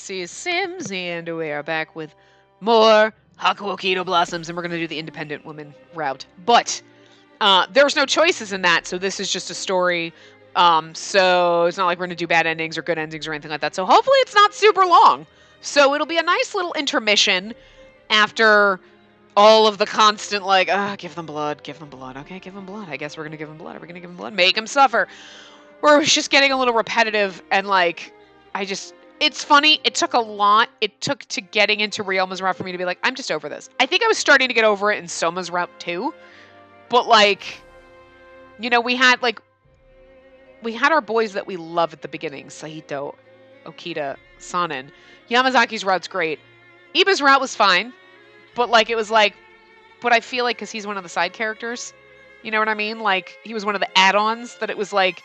Spacey Sims, and we are back with more Hakuoki Blossoms, and we're going to do the independent woman route. But there's no choices in that, so this is just a story. So it's not like we're going to do bad endings or good endings or anything like that. So hopefully it's not super long. So it'll be a nice little intermission after all of the constant, like, give them blood, give them blood. Okay, give them blood. I guess we're going to give them blood. Are we going to give them blood? Make them suffer. Where it was just getting a little repetitive, and like, it's funny. It took a lot. It took to getting into Ryoma's route for me to be like, I'm just over this. I think I was starting to get over it in Soma's route too. But like, you know, we had our boys that we love at the beginning. Saito, Okita, Sanin. Yamazaki's route's great. Iba's route was fine. But like, it was like, but I feel like because he's one of the side characters, you know what I mean? Like, he was one of the add-ons that it was like,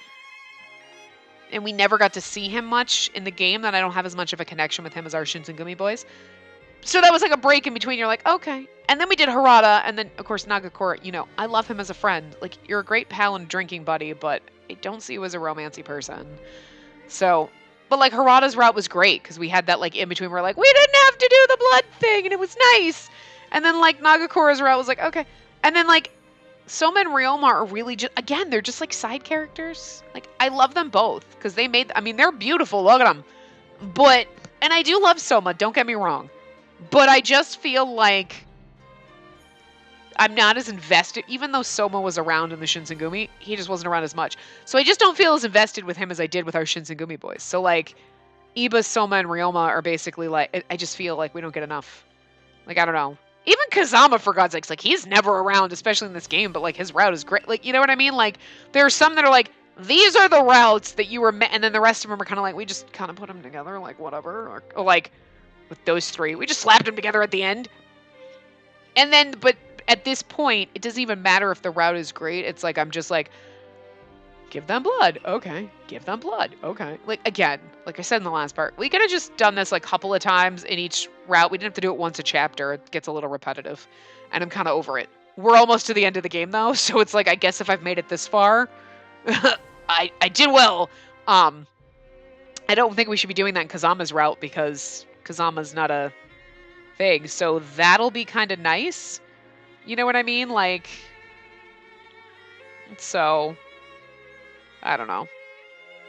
and we never got to see him much in the game, that I don't have as much of a connection with him as our Shinsengumi boys. So that was like a break in between. You're like, okay. And then we did Harada, and then, of course, Nagakura. You know, I love him as a friend. Like, you're a great pal and drinking buddy, but I don't see you as a romancy person. So, but like, Harada's route was great, because we had that, like, in between where, like, we didn't have to do the blood thing, and it was nice. And then, like, Nagakura's route was like, okay. And then, like, Soma and Ryoma are really just, again, they're just like side characters. Like, I love them both because they're beautiful. Look at them. But, and I do love Soma, don't get me wrong. But I just feel like I'm not as invested, even though Soma was around in the Shinsengumi, he just wasn't around as much. So I just don't feel as invested with him as I did with our Shinsengumi boys. So like, Iba, Soma, and Ryoma are basically like, I just feel like we don't get enough. Like, I don't know. Even Kazama, for God's sakes, like, he's never around, especially in this game, but, like, his route is great. Like, you know what I mean? Like, there are some that are like, these are the routes that you were, and then the rest of them are kind of like, we just kind of put them together, like, whatever. Or, like, with those three, we just slapped them together at the end. And then, but at this point, it doesn't even matter if the route is great. It's like, I'm just like, give them blood. Okay. Give them blood. Okay. Like, again, like I said in the last part, we could have just done this like a couple of times in each route. We didn't have to do it once a chapter. It gets a little repetitive. And I'm kind of over it. We're almost to the end of the game, though. So it's like, I guess if I've made it this far, I did well. I don't think we should be doing that in Kazama's route because Kazama's not a thing. So that'll be kind of nice. You know what I mean? Like, so I don't know.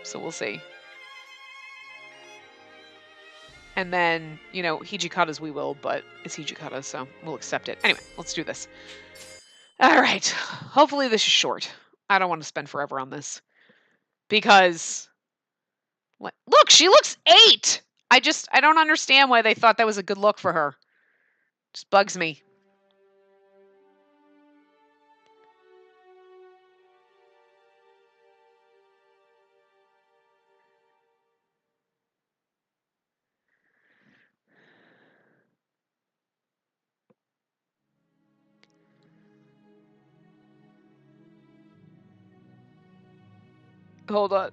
So we'll see. And then, you know, Hijikata's we will, but it's Hijikata, so we'll accept it. Anyway, let's do this. All right. Hopefully this is short. I don't want to spend forever on this. Because, look, she looks 8! I don't understand why they thought that was a good look for her. Just bugs me. Hold on.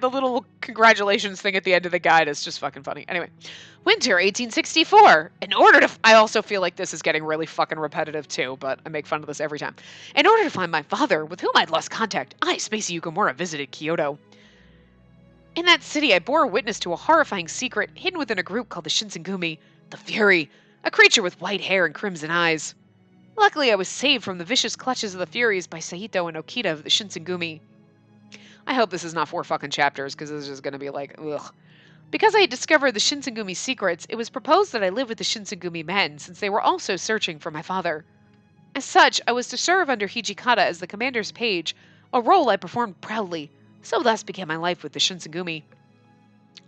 The little congratulations thing at the end of the guide is just fucking funny. Anyway, winter 1864. I also feel like this is getting really fucking repetitive too, but I make fun of this every time. In order to find my father, with whom I'd lost contact, I, Spacey Yukimura, visited Kyoto. In that city, I bore witness to a horrifying secret hidden within a group called the Shinsengumi, the Fury, a creature with white hair and crimson eyes. Luckily, I was saved from the vicious clutches of the Furies by Saito and Okita of the Shinsengumi. I hope this is not 4 fucking chapters, because this is just going to be like, ugh. Because I had discovered the Shinsengumi secrets, it was proposed that I live with the Shinsengumi men, since they were also searching for my father. As such, I was to serve under Hijikata as the commander's page, a role I performed proudly. So thus began my life with the Shinsengumi.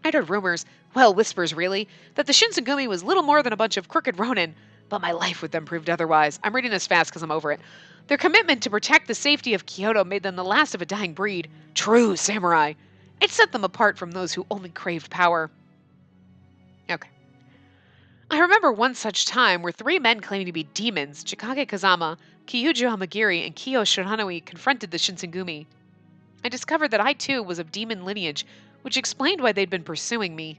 I'd heard rumors, well, whispers really, that the Shinsengumi was little more than a bunch of crooked ronin, but my life with them proved otherwise. I'm reading this fast because I'm over it. Their commitment to protect the safety of Kyoto made them the last of a dying breed. True samurai. It set them apart from those who only craved power. Okay. I remember one such time where 3 men claiming to be demons, Chikage Kazama, Kyujo Hamagiri, and Kiyo Shiranui, confronted the Shinsengumi. I discovered that I too was of demon lineage, which explained why they'd been pursuing me.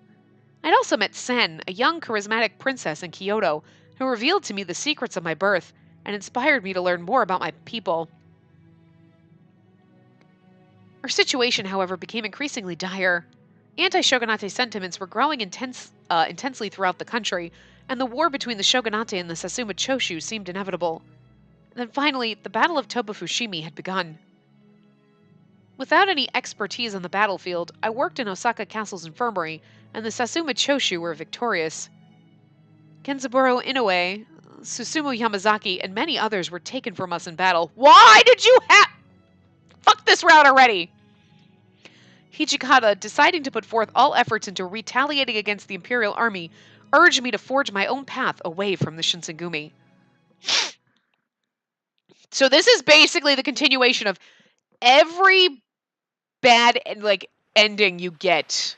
I'd also met Sen, a young charismatic princess in Kyoto, who revealed to me the secrets of my birth and inspired me to learn more about my people. Our situation, however, became increasingly dire. Anti-shogunate sentiments were growing intensely throughout the country, and the war between the shogunate and the Satsuma Choshu seemed inevitable. And then finally, the Battle of Toba-Fushimi had begun. Without any expertise on the battlefield, I worked in Osaka Castle's infirmary, and the Satsuma Choshu were victorious. Genzaburo Inoue, Susumu Yamazaki, and many others were taken from us in battle. Why did you fuck this route already? Hijikata, deciding to put forth all efforts into retaliating against the Imperial Army, urged me to forge my own path away from the Shinsengumi. So this is basically the continuation of every bad ending you get.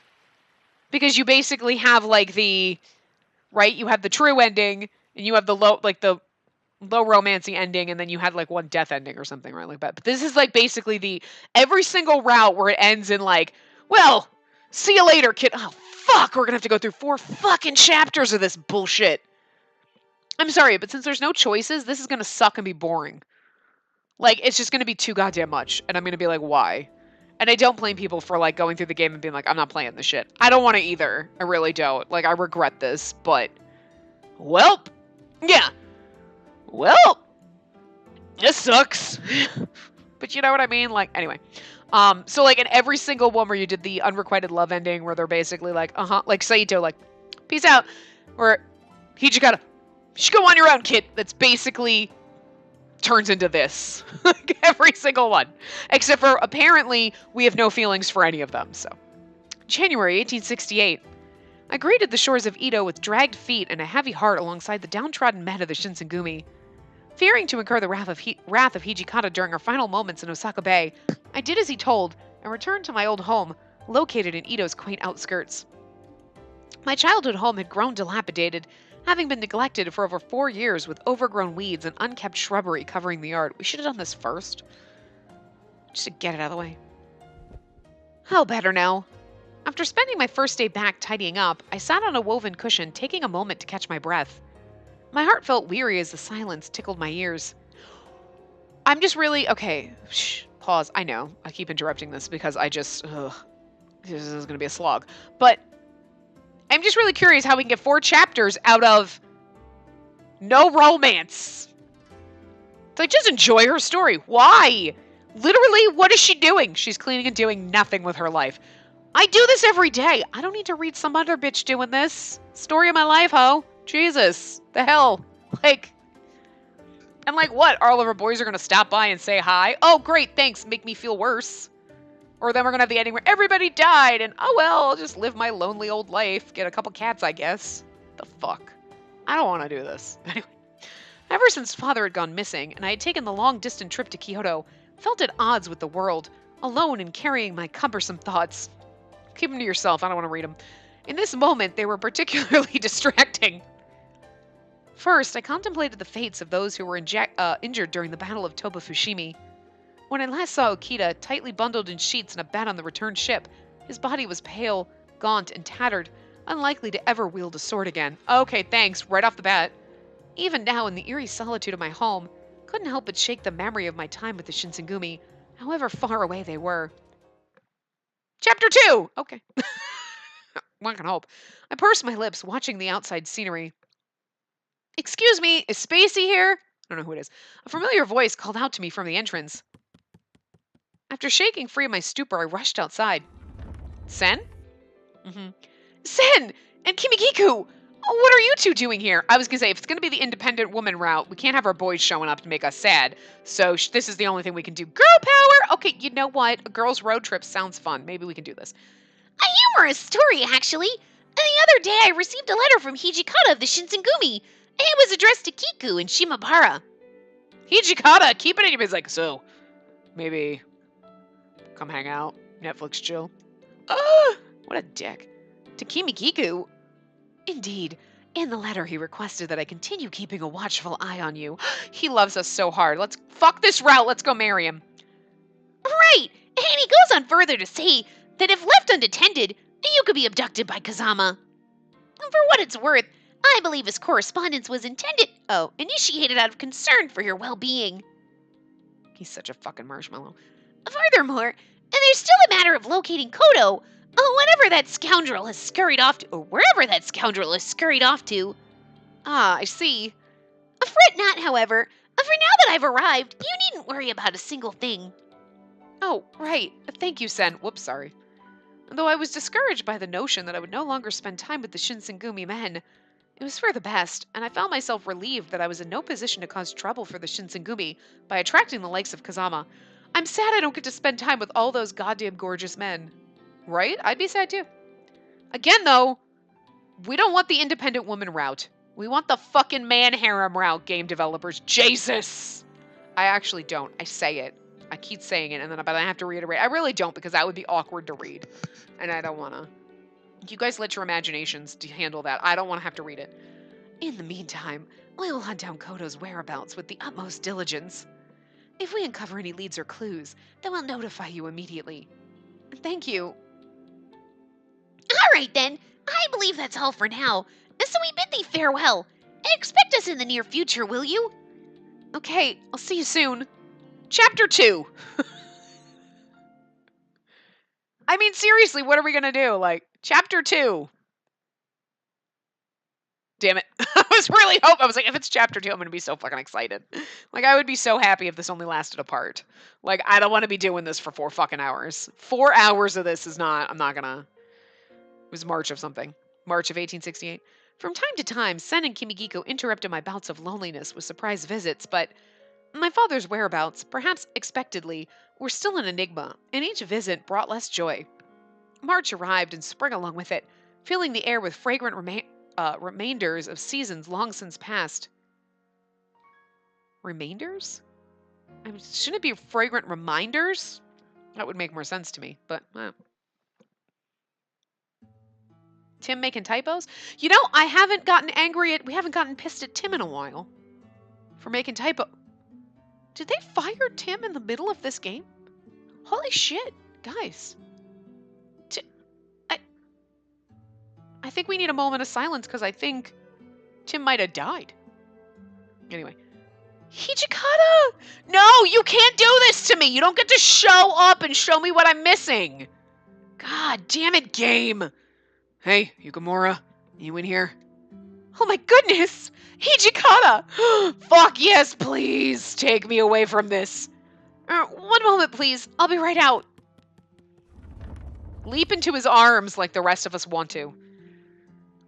Because you basically have you have the true ending, and you have the low romancing ending, and then you had one death ending or something, right? Like that. But this is basically every single route where it ends in well, see you later, kid. Oh fuck, we're gonna have to go through 4 fucking chapters of this bullshit. I'm sorry, but since there's no choices, this is gonna suck and be boring. It's just gonna be too goddamn much, and I'm gonna be like, why? And I don't blame people for going through the game and being like, I'm not playing this shit. I don't want to either. I really don't. I regret this, but welp. Yeah. Well, this sucks. But you know what I mean? Anyway. So in every single one where you did the unrequited love ending where they're basically Saito, peace out. Or Hijikata, you should go on your own, kid. That's basically turns into this. Every single one. Except for apparently we have no feelings for any of them, so. January 1868. I greeted the shores of Edo with dragged feet and a heavy heart alongside the downtrodden men of the Shinsengumi. Fearing to incur the wrath of Hijikata during our final moments in Osaka Bay, I did as he told and returned to my old home, located in Edo's quaint outskirts. My childhood home had grown dilapidated, having been neglected for over 4 years with overgrown weeds and unkept shrubbery covering the yard. We should have done this first. Just to get it out of the way. Oh, better now. After spending my first day back tidying up, I sat on a woven cushion, taking a moment to catch my breath. My heart felt weary as the silence tickled my ears. I'm just really... Okay, shh, pause. I know. I keep interrupting this because this is going to be a slog. But I'm just really curious how we can get 4 chapters out of no romance. It's just enjoy her story. Why? Literally, what is she doing? She's cleaning and doing nothing with her life. I do this every day. I don't need to read some other bitch doing this. Story of my life, ho. Jesus. The hell? And what? All of our boys are going to stop by and say hi? Oh, great, thanks. Make me feel worse. Or then we're going to have the ending where everybody died and, oh well, I'll just live my lonely old life. Get a couple cats, I guess. The fuck? I don't want to do this. Anyway. Ever since father had gone missing and I had taken the long-distant trip to Kyoto, felt at odds with the world, alone and carrying my cumbersome thoughts. Keep them to yourself. I don't want to read them. In this moment, they were particularly distracting. First, I contemplated the fates of those who were injured during the Battle of Toba-Fushimi. When I last saw Okita, tightly bundled in sheets in a bed on the return ship, his body was pale, gaunt, and tattered, unlikely to ever wield a sword again. Okay, thanks, right off the bat. Even now, in the eerie solitude of my home, couldn't help but shake the memory of my time with the Shinsengumi, however far away they were. Chapter 2! Okay. One can hope. I pursed my lips, watching the outside scenery. Excuse me, is Spacey here? I don't know who it is. A familiar voice called out to me from the entrance. After shaking free of my stupor, I rushed outside. Sen? Mm-hmm. Sen! And Kimikiku! What are you two doing here? I was going to say, if it's going to be the independent woman route, we can't have our boys showing up to make us sad. So this is the only thing we can do. Girl power! Okay, you know what? A girl's road trip sounds fun. Maybe we can do this. A humorous story, actually. The other day, I received a letter from Hijikata of the Shinsengumi. It was addressed to Kiku in Shimabara. Hijikata, keep it in your business. So, maybe come hang out, Netflix chill. What a dick. To Kimikiku? Indeed. In the letter, he requested that I continue keeping a watchful eye on you. He loves us so hard. Let's fuck this route. Let's go marry him. Right. And he goes on further to say that if left unattended, you could be abducted by Kazama. For what it's worth, I believe his correspondence was initiated out of concern for your well-being. He's such a fucking marshmallow. Furthermore, the there's still a matter of locating Kodo. Whatever that scoundrel has scurried off to, or wherever that scoundrel has scurried off to. Ah, I see. Fret not, however. For now that I've arrived, you needn't worry about a single thing. Oh, right. Thank you, Sen. Whoops, sorry. Though I was discouraged by the notion that I would no longer spend time with the Shinsengumi men, it was for the best, and I found myself relieved that I was in no position to cause trouble for the Shinsengumi by attracting the likes of Kazama. I'm sad I don't get to spend time with all those goddamn gorgeous men. Right? I'd be sad too. Again, though, we don't want the independent woman route. We want the fucking man harem route, game developers. Jesus! I actually don't. I say it. I keep saying it, but I have to reiterate. I really don't, because that would be awkward to read. And I don't want to. You guys let your imaginations handle that. I don't want to have to read it. In the meantime, we will hunt down Kodo's whereabouts with the utmost diligence. If we uncover any leads or clues, then we'll notify you immediately. Thank you. All right, then. I believe that's all for now. So we bid thee farewell. Expect us in the near future, will you? Okay, I'll see you soon. Chapter 2. I mean, seriously, what are we gonna do? Like, Chapter 2. Damn it. I was really hoping. I was like, if it's Chapter 2, I'm gonna be so fucking excited. Like, I would be so happy if this only lasted a part. Like, I don't want to be doing this for 4 fucking hours. 4 hours of this is not, I'm not gonna. It was March of something. March of 1868. From time to time, Sen and Kimigiko interrupted my bouts of loneliness with surprise visits, but my father's whereabouts, perhaps expectedly, were still an enigma, and each visit brought less joy. March arrived and spring along with it, filling the air with fragrant remainders of seasons long since past. Remainders? I mean, shouldn't it be fragrant reminders? That would make more sense to me, but Tim making typos? You know, I haven't gotten angry at, we haven't gotten pissed at Tim in a while for making typo. Did they fire Tim in the middle of this game? Holy shit, guys. I think we need a moment of silence because I think Tim might have died. Anyway. Hijikata! No, you can't do this to me! You don't get to show up and show me what I'm missing! God damn it, game! Hey, Yukimura, you in here? Oh my goodness! Hijikata! Fuck yes, please! Take me away from this. One moment, please. I'll be right out. Leap into his arms like the rest of us want to.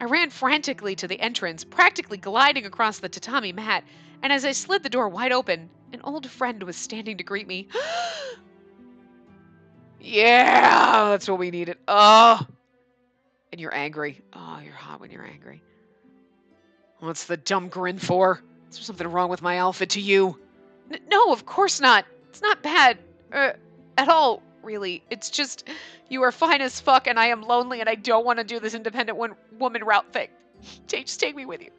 I ran frantically to the entrance, practically gliding across the tatami mat, and as I slid the door wide open, an old friend was standing to greet me. Yeah, that's what we needed. Oh! And you're angry. Oh, you're hot when you're angry. What's the dumb grin for? Is there something wrong with my outfit to you? No, of course not. It's not bad. At all, really. It's just, you are fine as fuck and I am lonely and I don't want to do this independent woman route thing. Just take me with you.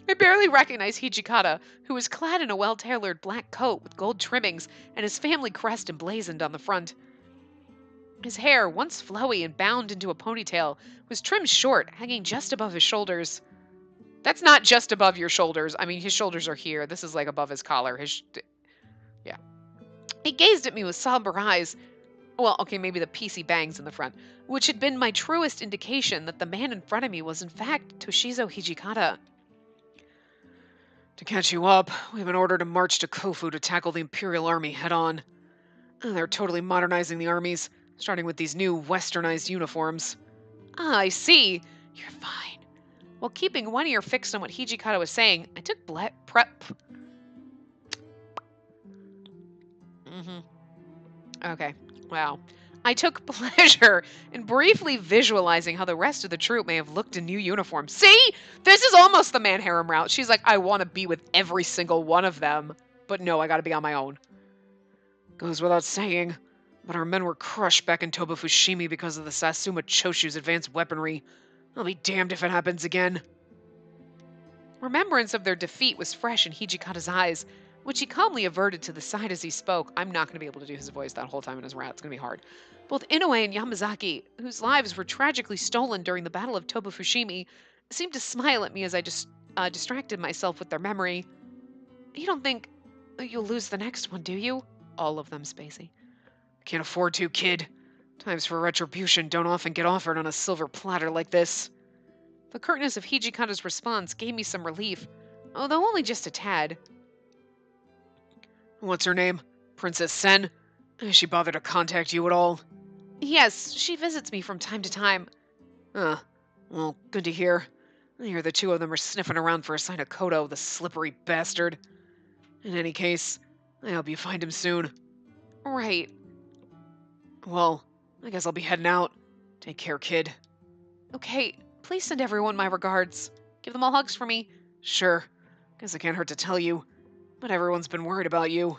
I barely recognized Hijikata, who was clad in a well-tailored black coat with gold trimmings and his family crest emblazoned on the front. His hair, once flowy and bound into a ponytail, was trimmed short, hanging just above his shoulders. That's not just above your shoulders. I mean, his shoulders are here. This is like above his collar. Yeah. He gazed at me with somber eyes. Well, okay, maybe the PC bangs in the front, which had been my truest indication that the man in front of me was in fact Toshizo Hijikata. To catch you up, we've been ordered to march to Kofu to tackle the Imperial Army head-on. They're totally modernizing the armies, starting with these new westernized uniforms. Ah, I see. You're fine. While keeping one ear fixed on what Hijikata was saying, I took prep. Okay, wow. I took pleasure in briefly visualizing how the rest of the troop may have looked in new uniforms. See? This is almost the man harem route. She's like, I want to be with every single one of them. But no, I gotta be on my own. Goes without saying, but our men were crushed back in Toba Fushimi because of the Satsuma Choshu's advanced weaponry. I'll be damned if it happens again. Remembrance of their defeat was fresh in Hijikata's eyes, which he calmly averted to the side as he spoke. I'm not going to be able to do his voice that whole time in his route. It's going to be hard. Both Inoue and Yamazaki, whose lives were tragically stolen during the Battle of Toba Fushimi, seemed to smile at me as I just distracted myself with their memory. You don't think you'll lose the next one, do you? all of them, Spacey. Can't afford to, kid. Times for retribution don't often get offered on a silver platter like this. The curtness of Hijikata's response gave me some relief, although only just a tad. What's her name? Princess Sen? Has she bothered to contact you at all? Yes, she visits me from time to time. Well, good to hear. I hear the two of them are sniffing around for a sign of Kodo, the slippery bastard. In any case, I hope you find him soon. Right. Well, I guess I'll be heading out. Take care, kid. Okay, please send everyone my regards. Give them all hugs for me. Sure. Guess it can't hurt to tell you, but everyone's been worried about you.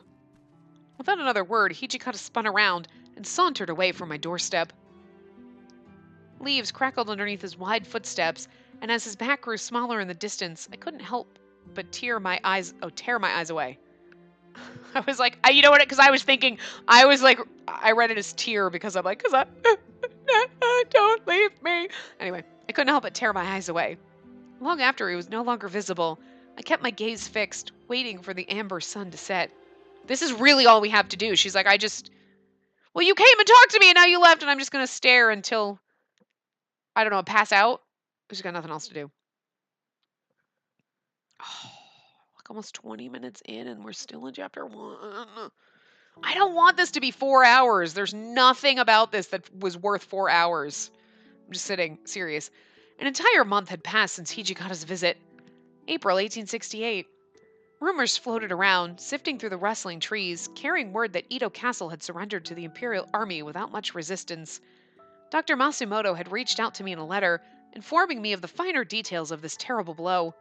Without another word, Hijikata spun around and sauntered away from my doorstep. Leaves crackled underneath his wide footsteps, and as his back grew smaller in the distance, I couldn't help but tear my eyes away. I was like, you know what? Because I was thinking, I read it as tear because I'm like, don't leave me. Anyway, I couldn't help but tear my eyes away. Long after he was no longer visible, I kept my gaze fixed, waiting for the amber sun to set. This is really all we have to do. She's like, well, you came and talked to me and now you left and I'm just going to stare until, I don't know, pass out. She's got nothing else to do. Oh, like almost 20 minutes in and we're still in chapter 1. I don't want this to be 4 hours. There's nothing about this that was worth 4 hours. I'm just serious. An entire month had passed since Hijikata's visit. April 1868. Rumors floated around, sifting through the rustling trees, carrying word that Edo Castle had surrendered to the Imperial Army without much resistance. Dr. Masumoto had reached out to me in a letter, informing me of the finer details of this terrible blow.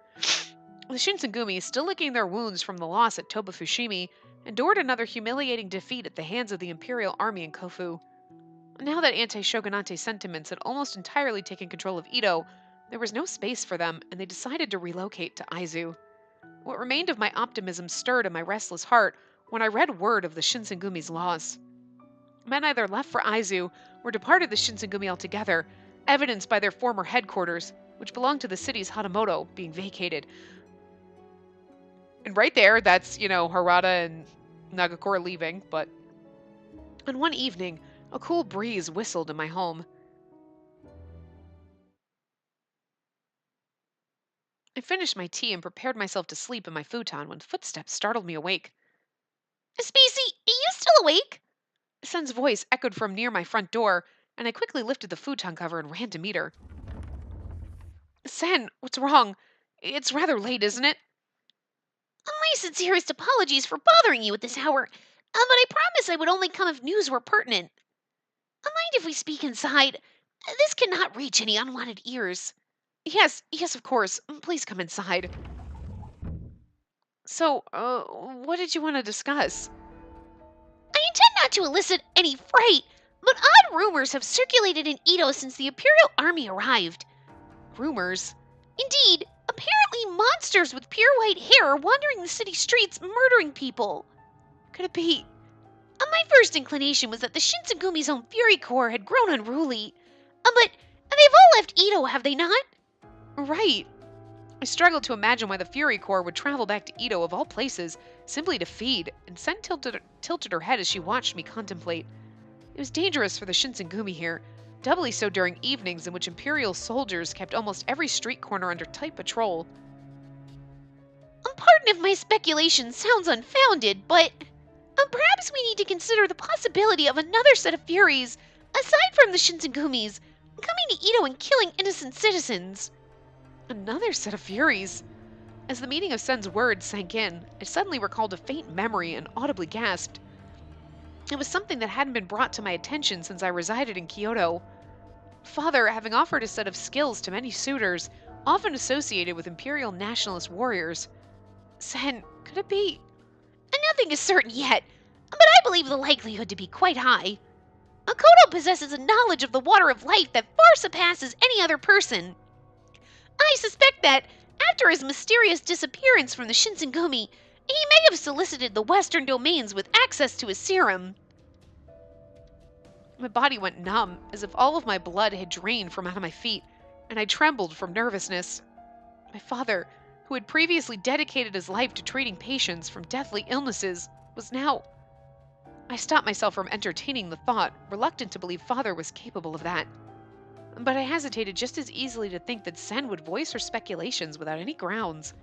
The Shinsengumi, still licking their wounds from the loss at Tobafushimi, endured another humiliating defeat at the hands of the Imperial Army in Kofu. Now that anti-shogunate sentiments had almost entirely taken control of Edo, there was no space for them, and they decided to relocate to Aizu. What remained of my optimism stirred in my restless heart when I read word of the Shinsengumi's loss. Men either left for Aizu or departed the Shinsengumi altogether, evidenced by their former headquarters, which belonged to the city's Hatamoto, being vacated. And right there, that's, Harada and Nagakura leaving, but... And one evening, a cool breeze whistled in my home. I finished my tea and prepared myself to sleep in my futon when footsteps startled me awake. Spacey, are you still awake? Sen's voice echoed from near my front door, and I quickly lifted the futon cover and ran to meet her. Sen, what's wrong? It's rather late, isn't it? My sincerest apologies for bothering you at this hour, but I promised I would only come if news were pertinent. Mind if we speak inside? This cannot reach any unwanted ears. Yes, of course. Please come inside. So, what did you want to discuss? I intend not to elicit any fright, but odd rumors have circulated in Edo since the Imperial Army arrived. Rumors? Indeed, apparently monsters with pure white hair are wandering the city streets, murdering people. Could it be? My first inclination was that the Shinsengumi's own Fury Corps had grown unruly. But they've all left Edo, have they not? Right. I struggled to imagine why the Fury Corps would travel back to Edo of all places, simply to feed, and Sen tilted her head as she watched me contemplate. It was dangerous for the Shinsengumi here, doubly so during evenings in which Imperial soldiers kept almost every street corner under tight patrol. Pardon if my speculation sounds unfounded, but perhaps we need to consider the possibility of another set of Furies, aside from the Shinsengumis, coming to Edo and killing innocent citizens. Another set of Furies? As the meaning of Sen's words sank in, I suddenly recalled a faint memory and audibly gasped. It was something that hadn't been brought to my attention since I resided in Kyoto. Father, having offered a set of skills to many suitors, often associated with Imperial nationalist warriors. Sen, could it be? Nothing is certain yet, but I believe the likelihood to be quite high. Makoto possesses a knowledge of the water of life that far surpasses any other person. I suspect that, after his mysterious disappearance from the Shinsengumi, he may have solicited the western domains with access to his serum. My body went numb, as if all of my blood had drained from out of my feet, and I trembled from nervousness. My father, who had previously dedicated his life to treating patients from deathly illnesses, was now... I stopped myself from entertaining the thought, reluctant to believe Father was capable of that. But I hesitated just as easily to think that Sen would voice her speculations without any grounds.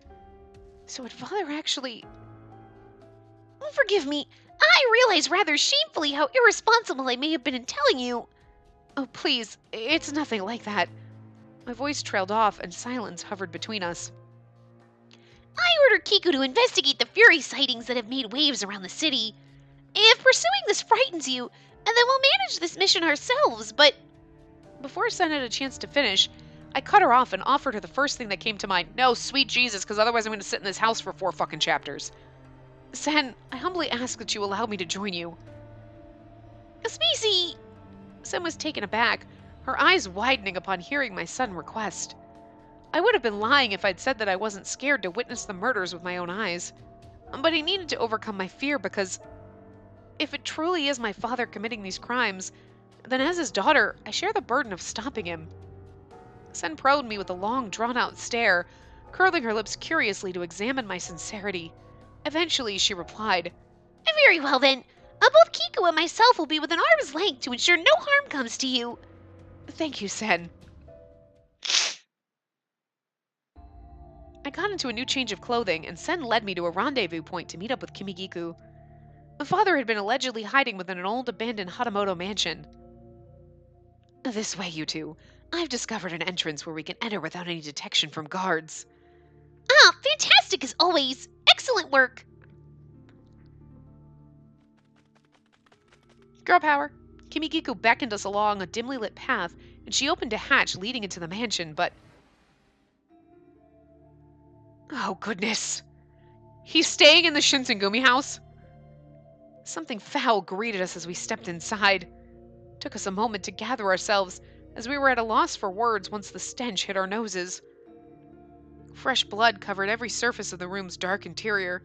So had Father actually... Forgive me. I realize rather shamefully how irresponsible I may have been in telling you. Oh, please, it's nothing like that. My voice trailed off and silence hovered between us. I ordered Kiku to investigate the Fury sightings that have made waves around the city. If pursuing this frightens you, and then we'll manage this mission ourselves, but... Before Sen had a chance to finish, I cut her off and offered her the first thing that came to mind. No, sweet Jesus, because otherwise I'm going to sit in this house for 4 fucking chapters. Sen, I humbly ask that you allow me to join you. Spacey! Sen was taken aback, her eyes widening upon hearing my sudden request. I would have been lying if I'd said that I wasn't scared to witness the murders with my own eyes. But I needed to overcome my fear because if it truly is my father committing these crimes, then as his daughter, I share the burden of stopping him. Sen probed me with a long, drawn-out stare, curling her lips curiously to examine my sincerity. Eventually, she replied, Very well then. Both Kiku and myself will be within arm's length to ensure no harm comes to you. Thank you, Sen. I got into a new change of clothing, and Sen led me to a rendezvous point to meet up with Kimigiku. My father had been allegedly hiding within an old abandoned Hatamoto mansion. This way, you two. I've discovered an entrance where we can enter without any detection from guards. Ah, fantastic as always. Excellent work. Girl power. Kimigiku beckoned us along a dimly lit path, and she opened a hatch leading into the mansion, but... Oh, goodness. He's staying in the Shinsengumi house? Something foul greeted us as we stepped inside. It took us a moment to gather ourselves, as we were at a loss for words once the stench hit our noses. Fresh blood covered every surface of the room's dark interior.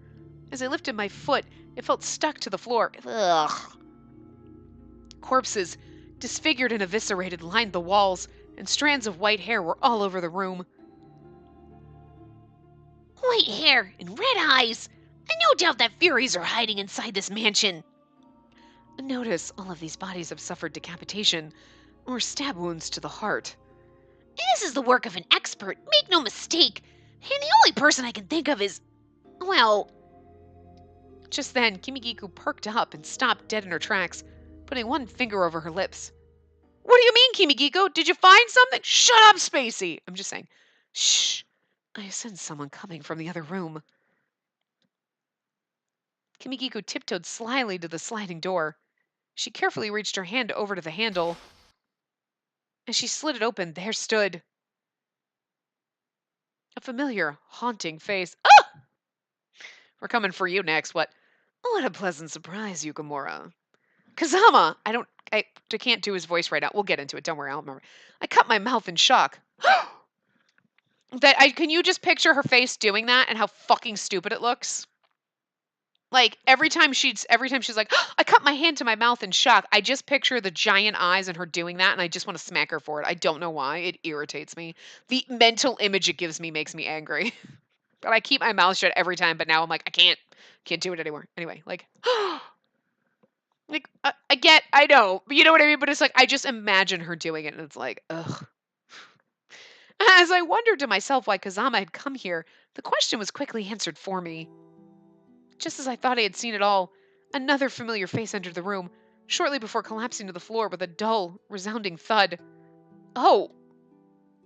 As I lifted my foot, it felt stuck to the floor. Ugh. Corpses, disfigured and eviscerated, lined the walls, and strands of white hair were all over the room. White hair and red eyes. I no doubt that Furies are hiding inside this mansion. Notice all of these bodies have suffered decapitation, or stab wounds to the heart. This is the work of an expert, make no mistake. And the only person I can think of is... well... Just then, Kimigiku perked up and stopped dead in her tracks, putting one finger over her lips. What do you mean, Kimigiku? Did you find something? Shut up, Spacey! I'm just saying. Shh. I sense someone coming from the other room. Kimigiku tiptoed slyly to the sliding door. She carefully reached her hand over to the handle. As she slid it open, there stood a familiar, haunting face. Ah! We're coming for you next. What a pleasant surprise, Yukimura. Kazama! I can't do his voice right now. We'll get into it. Don't worry, I'll remember. I cut my mouth in shock. Can you just picture her face doing that and how fucking stupid it looks? Like every time she's like, I cut my hand to my mouth in shock. I just picture the giant eyes and her doing that, and I just want to smack her for it. I don't know why. It irritates me. The mental image it gives me makes me angry. But I keep my mouth shut every time. But now I'm like, I can't do it anymore. Anyway, like, like I know, but you know what I mean. But it's like I just imagine her doing it, and it's like, ugh. As I wondered to myself why Kazama had come here, the question was quickly answered for me. Just as I thought I had seen it all, another familiar face entered the room, shortly before collapsing to the floor with a dull, resounding thud. Oh!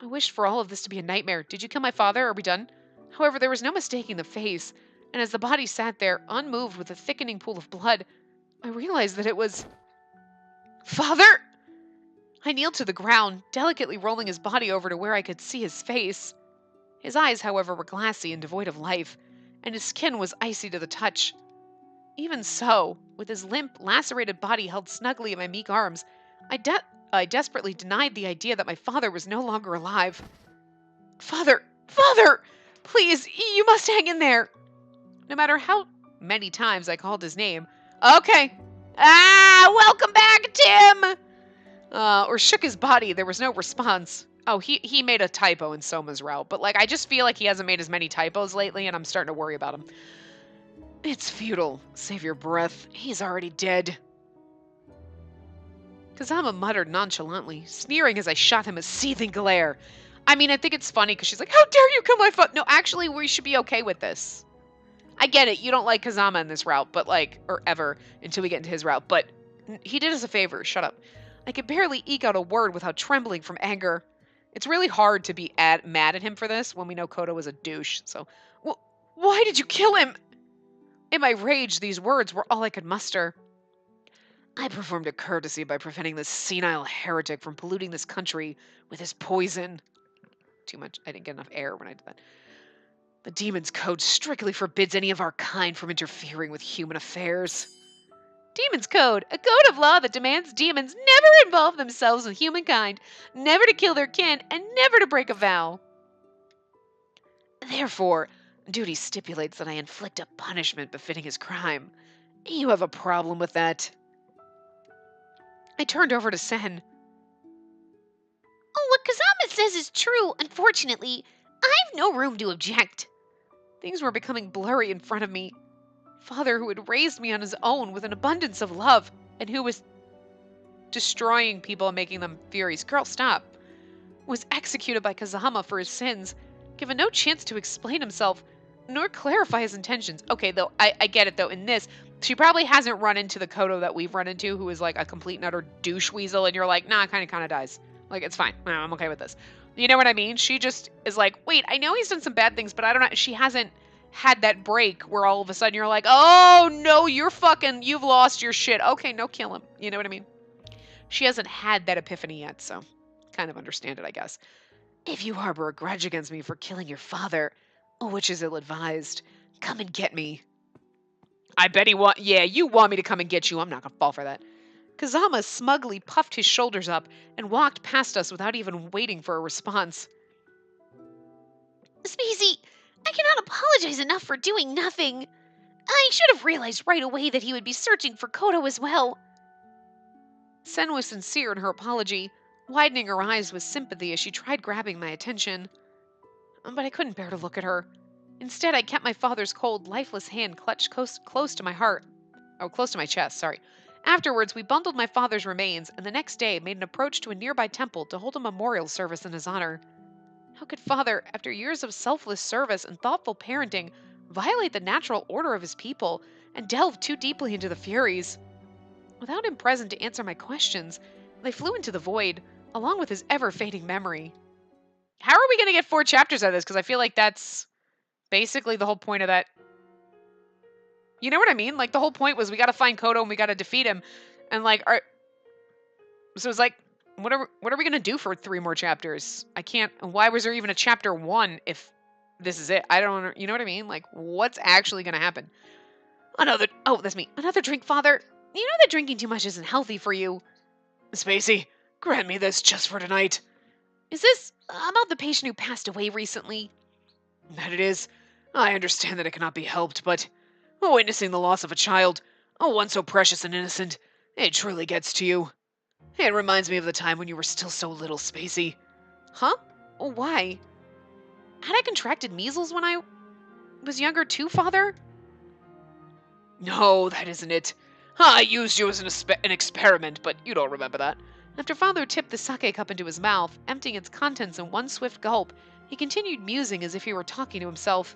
I wished for all of this to be a nightmare. Did you kill my father? Are we done? However, there was no mistaking the face, and as the body sat there, unmoved with a thickening pool of blood, I realized that it was... Father! I kneeled to the ground, delicately rolling his body over to where I could see his face. His eyes, however, were glassy and devoid of life, and his skin was icy to the touch. Even so, with his limp, lacerated body held snugly in my meek arms, I desperately denied the idea that my father was no longer alive. Father! Father! Please, you must hang in there! No matter how many times I called his name, okay. Welcome back, Tim! Or shook his body, there was no response. Oh, he made a typo in Soma's route, but like I just feel like he hasn't made as many typos lately, and I'm starting to worry about him. It's futile. Save your breath. He's already dead. Kazama muttered nonchalantly, sneering as I shot him a seething glare. I mean, I think it's funny because she's like, how dare you kill my father? No, actually, we should be okay with this. I get it. You don't like Kazama in this route, but like, or ever until we get into his route. But he did us a favor. Shut up. I could barely eke out a word without trembling from anger. It's really hard to be mad at him for this when we know Kodo was a douche. So, why did you kill him? In my rage, these words were all I could muster. I performed a courtesy by preventing this senile heretic from polluting this country with his poison. Too much. I didn't get enough air when I did that. The demon's code strictly forbids any of our kind from interfering with human affairs. Demon's Code, a code of law that demands demons never involve themselves with humankind, never to kill their kin, and never to break a vow. Therefore, duty stipulates that I inflict a punishment befitting his crime. You have a problem with that? I turned over to Sen. Oh, what Kazama says is true. Unfortunately, I've no room to object. Things were becoming blurry in front of me. Father, who had raised me on his own with an abundance of love, and who was destroying people and making them furies. Girl, stop. Was executed by Kazama for his sins, given no chance to explain himself, nor clarify his intentions. Okay, though, I get it, though. In this, she probably hasn't run into the Kodo that we've run into, who is like a complete and utter douche weasel, and you're like, nah, kind of dies. Like, it's fine. I'm okay with this. You know what I mean? She just is like, wait, I know he's done some bad things, but I don't know. She hasn't had that break where all of a sudden you're like, oh, no, you've lost your shit. Okay, no, kill him. You know what I mean? She hasn't had that epiphany yet, so kind of understand it, I guess. If you harbor a grudge against me for killing your father, which is ill-advised, come and get me. I bet you want me to come and get you. I'm not gonna fall for that. Kazama smugly puffed his shoulders up and walked past us without even waiting for a response. Spacey, I cannot apologize enough for doing nothing. I should have realized right away that he would be searching for Kodo as well. Sen was sincere in her apology, widening her eyes with sympathy as she tried grabbing my attention. But I couldn't bear to look at her. Instead, I kept my father's cold, lifeless hand clutched close to my heart. Oh, close to my chest, sorry. Afterwards, we bundled my father's remains, and the next day made an approach to a nearby temple to hold a memorial service in his honor. How could father, after years of selfless service and thoughtful parenting, violate the natural order of his people and delve too deeply into the Furies? Without him present to answer my questions, they flew into the void, along with his ever-fading memory. How are we going to get 4 chapters out of this? Because I feel like that's basically the whole point of that. You know what I mean? Like, the whole point was we got to find Kodo and we got to defeat him. And, like, so it's like, what are we going to do for 3 more chapters? I can't. Why was there even a chapter 1 if this is it? I don't, you know what I mean? Like, what's actually going to happen? That's me. Another drink, father. You know that drinking too much isn't healthy for you. Spacey, grant me this just for tonight. Is this about the patient who passed away recently? That it is. I understand that it cannot be helped, but witnessing the loss of a child, one so precious and innocent, it truly gets to you. It reminds me of the time when you were still so little, Spacey. Huh? Why? Had I contracted measles when I was younger too, father? No, that isn't it. I used you as an experiment, but you don't remember that. After father tipped the sake cup into his mouth, emptying its contents in one swift gulp, he continued musing as if he were talking to himself.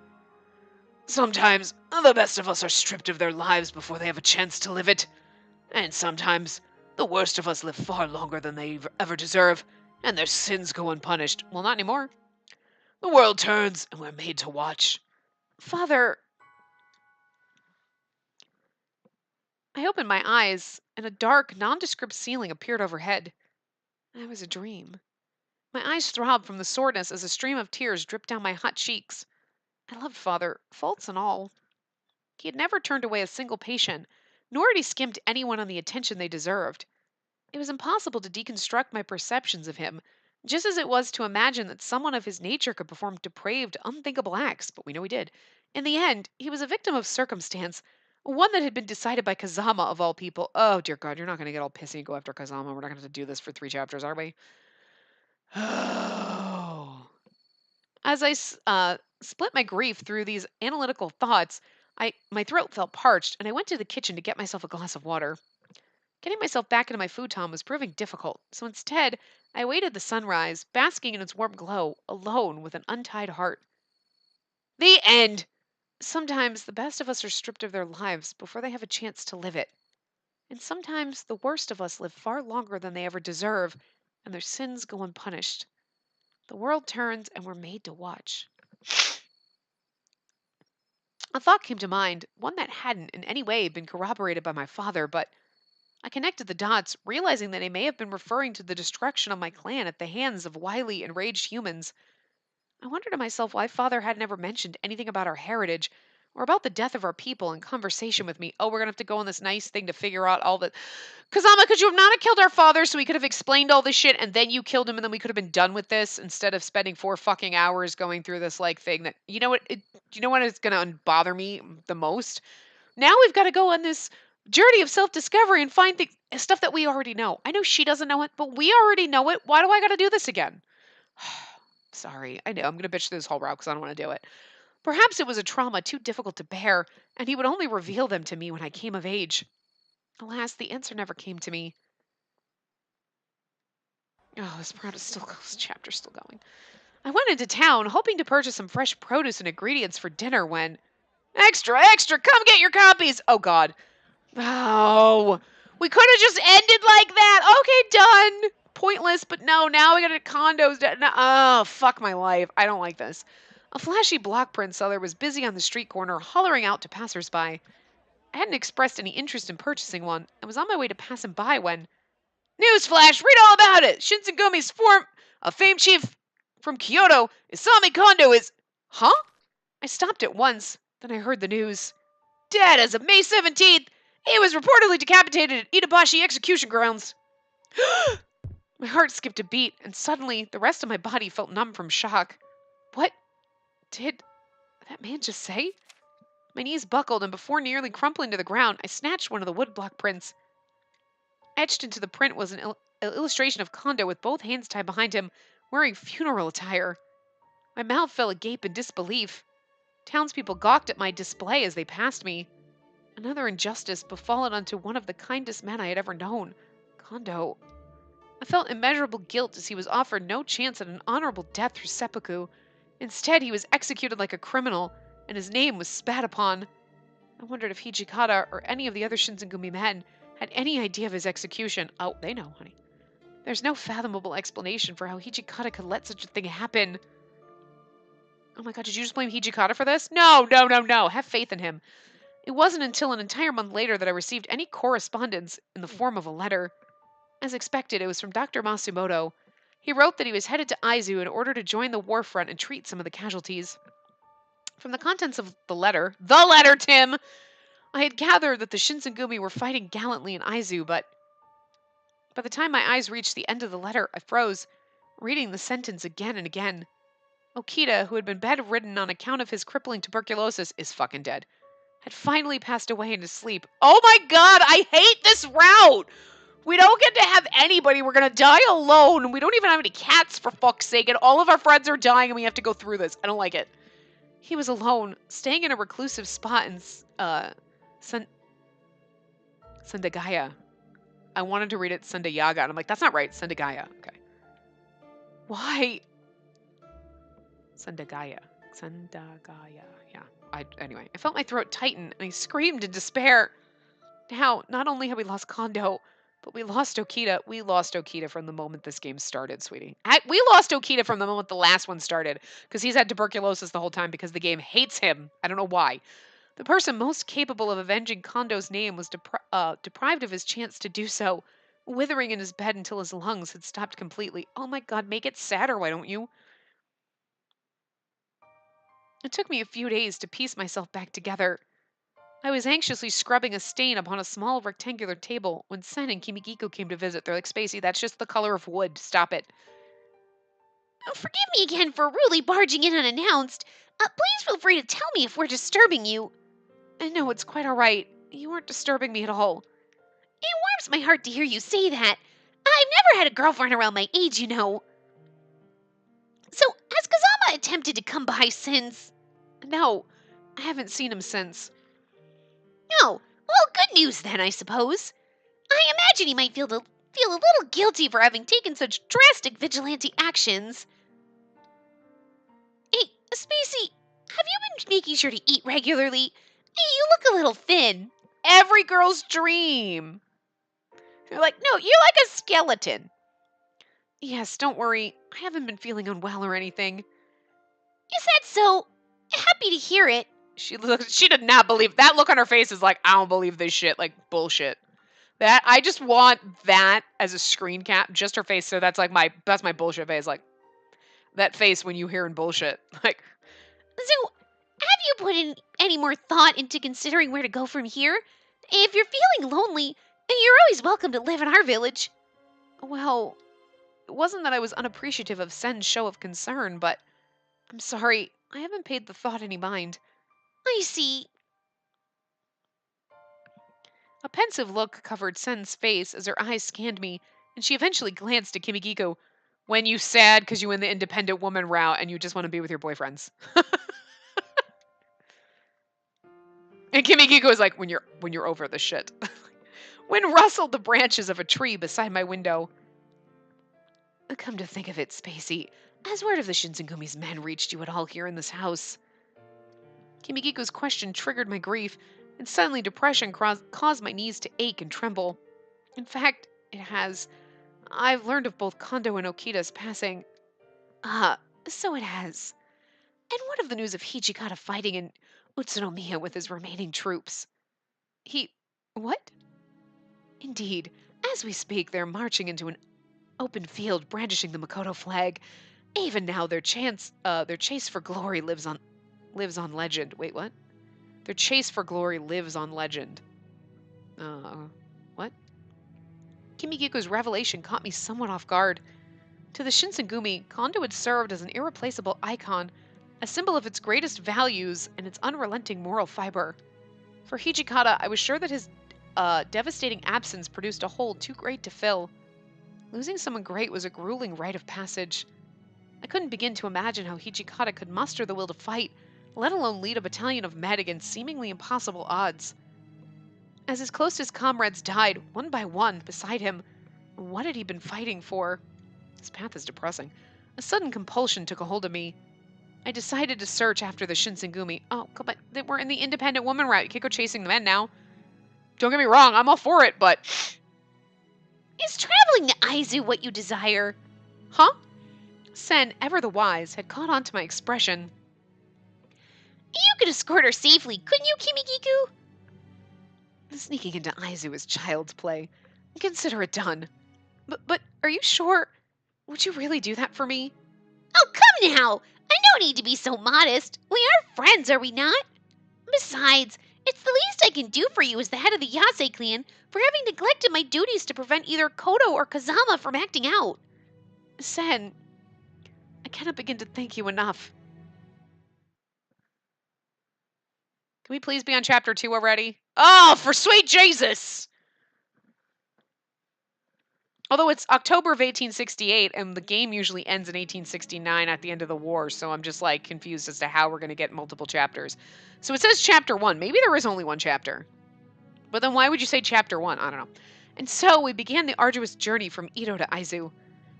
Sometimes the best of us are stripped of their lives before they have a chance to live it. And sometimes the worst of us live far longer than they ever deserve, and their sins go unpunished. Well, not anymore. The world turns, and we're made to watch. Father... I opened my eyes, and a dark, nondescript ceiling appeared overhead. That was a dream. My eyes throbbed from the soreness as a stream of tears dripped down my hot cheeks. I loved father, faults and all. He had never turned away a single patient, nor had he skimmed anyone on the attention they deserved. It was impossible to deconstruct my perceptions of him, just as it was to imagine that someone of his nature could perform depraved, unthinkable acts, but we know he did. In the end, he was a victim of circumstance, one that had been decided by Kazama of all people. Oh, dear God, you're not going to get all pissy and go after Kazama. We're not going to have to do this for 3 chapters, are we? Oh. As I split my grief through these analytical thoughts, my throat felt parched, and I went to the kitchen to get myself a glass of water. Getting myself back into my futon was proving difficult, so instead, I awaited the sunrise, basking in its warm glow, alone with an untied heart. The end! Sometimes the best of us are stripped of their lives before they have a chance to live it. And sometimes the worst of us live far longer than they ever deserve, and their sins go unpunished. The world turns, and we're made to watch. A thought came to mind, one that hadn't in any way been corroborated by my father, but I connected the dots, realizing that he may have been referring to the destruction of my clan at the hands of wily, enraged humans. I wondered to myself why father had never mentioned anything about our heritage or about the death of our people in conversation with me. Oh, we're going to have to go on this nice thing to figure out all the. Kazama, could you have not have killed our father so we could have explained all this shit and then you killed him and then we could have been done with this instead of spending 4 fucking hours going through this like thing that you know what you know what is going to bother me the most? Now we've got to go on this journey of self-discovery and find stuff that we already know. I know she doesn't know it, but we already know it. Why do I got to do this again? Sorry, I know I'm going to bitch through this whole route because I don't want to do it. Perhaps it was a trauma too difficult to bear, and he would only reveal them to me when I came of age. Alas, the answer never came to me. Oh, this chapter's still going. I went into town, hoping to purchase some fresh produce and ingredients for dinner when... Extra, extra, come get your copies! Oh, God. Oh, we could have just ended like that. Okay, done. Pointless, but no, now we got condos. No, oh, fuck my life. I don't like this. A flashy block print seller was busy on the street corner, hollering out to passersby. I hadn't expressed any interest in purchasing one and was on my way to pass him by when... Newsflash! Read all about it! Shinsengumi's a famed chief from Kyoto, Isami Kondo is... Huh? I stopped at once. Then I heard the news. Dead as of May 17th! He was reportedly decapitated at Itabashi execution grounds. My heart skipped a beat, and suddenly the rest of my body felt numb from shock. What did that man just say? My knees buckled, and before nearly crumpling to the ground, I snatched one of the woodblock prints. Etched into the print was an illustration of Kondo with both hands tied behind him, wearing funeral attire. My mouth fell agape in disbelief. Townspeople gawked at my display as they passed me. Another injustice befallen unto one of the kindest men I had ever known, Kondo. I felt immeasurable guilt as he was offered no chance at an honorable death through seppuku. Instead, he was executed like a criminal, and his name was spat upon. I wondered if Hijikata or any of the other Shinsengumi men had any idea of his execution. Oh, they know, honey. There's no fathomable explanation for how Hijikata could let such a thing happen. Oh my god, did you just blame Hijikata for this? No, no, no, no. Have faith in him. It wasn't until an entire month later that I received any correspondence in the form of a letter. As expected, it was from Dr. Masumoto. He wrote that he was headed to Aizu in order to join the war front and treat some of the casualties. From the contents of the letter, Tim, I had gathered that the Shinsengumi were fighting gallantly in Aizu, but by the time my eyes reached the end of the letter, I froze, reading the sentence again and again. Okita, who had been bedridden on account of his crippling tuberculosis, is fucking dead. Had finally passed away into sleep. Oh my god, I hate this route! We don't get to have anybody. We're gonna die alone. We don't even have any cats, for fuck's sake, and all of our friends are dying and we have to go through this. I don't like it. He was alone, staying in a reclusive spot in, Sendagaya. I wanted to read it Sendayaga, and I'm like, that's not right. Sendagaya. Okay. Why? Sendagaya. Yeah. Anyway, I felt my throat tighten, and I screamed in despair. Now, not only have we lost Kondo, but we lost Okita. We lost Okita from the moment this game started, sweetie. We lost Okita from the moment the last one started, because he's had tuberculosis the whole time because the game hates him. I don't know why. The person most capable of avenging Kondo's name was deprived of his chance to do so, withering in his bed until his lungs had stopped completely. Oh my god, make it sadder, why don't you? It took me a few days to piece myself back together. I was anxiously scrubbing a stain upon a small rectangular table when Sen and Kimikiko came to visit. They're like, Spacey, that's just the color of wood. Stop it. Oh, forgive me again for rudely barging in unannounced. Please feel free to tell me if we're disturbing you. No, it's quite all right. You weren't disturbing me at all. It warms my heart to hear you say that. I've never had a girlfriend around my age, you know. So, has Kazama attempted to come by since? No, I haven't seen him since. Oh, well, good news then, I suppose. I imagine he might feel a little guilty for having taken such drastic vigilante actions. Hey, Spacey, have you been making sure to eat regularly? Hey, you look a little thin. Every girl's dream. You're like, no, you're like a skeleton. Yes, don't worry. I haven't been feeling unwell or anything. Is that so? Happy to hear it. She did not believe that look on her face is like, I don't believe this shit, like bullshit. That I just want that as a screen cap, just her face. So that's my bullshit face, like that face when you hearing bullshit. Like, So, have you put in any more thought into considering where to go from here? If you're feeling lonely, you're always welcome to live in our village. well, it wasn't that I was unappreciative of Sen's show of concern, but I'm sorry, I haven't paid the thought any mind. I see. A pensive look covered Sen's face as her eyes scanned me, and she eventually glanced at Kimigiko. When you sad because you win the independent woman route and you just want to be with your boyfriends. And Kimigiko is like, when you're over this shit. When rustled the branches of a tree beside my window. Come to think of it, Spacey, has word of the Shinsengumi's men reached you at all here in this house? Kimigiko's question triggered my grief, and suddenly depression caused my knees to ache and tremble. In fact, it has. I've learned of both Kondo and Okita's passing. So it has. And what of the news of Hijikata fighting in Utsunomiya with his remaining troops? What? Indeed, as we speak, they're marching into an open field, brandishing the Makoto flag. Even now, their chase for glory lives on legend. Wait, what? Their chase for glory lives on legend. What? Kimigiko's revelation caught me somewhat off guard. To the Shinsengumi, Kondo had served as an irreplaceable icon, a symbol of its greatest values and its unrelenting moral fiber. For Hijikata, I was sure that his devastating absence produced a hole too great to fill. Losing someone great was a grueling rite of passage. I couldn't begin to imagine how Hijikata could muster the will to fight, let alone lead a battalion of men against seemingly impossible odds. As his closest comrades died, one by one, beside him, what had he been fighting for? His path is depressing. A sudden compulsion took a hold of me. I decided to search after the Shinsengumi. Oh, come on, we're in the independent woman route. You can't go chasing the men now. Don't get me wrong, I'm all for it, but... Is traveling to Aizu what you desire? Huh? Sen, ever the wise, had caught on to my expression. You could escort her safely, couldn't you, Kimigiku? Sneaking into Aizu is child's play. Consider it done. But are you sure? Would you really do that for me? Oh, come now! I don't need to be so modest. We are friends, are we not? Besides, it's the least I can do for you as the head of the Yase clan for having neglected my duties to prevent either Kodo or Kazama from acting out. Sen, I cannot begin to thank you enough. Can we please be on chapter 2 already? Oh, for sweet Jesus! Although it's October of 1868, and the game usually ends in 1869 at the end of the war, so I'm just like confused as to how we're going to get multiple chapters. So it says chapter 1. Maybe there is only one chapter. But then why would you say chapter 1? I don't know. And so we began the arduous journey from Ito to Aizu.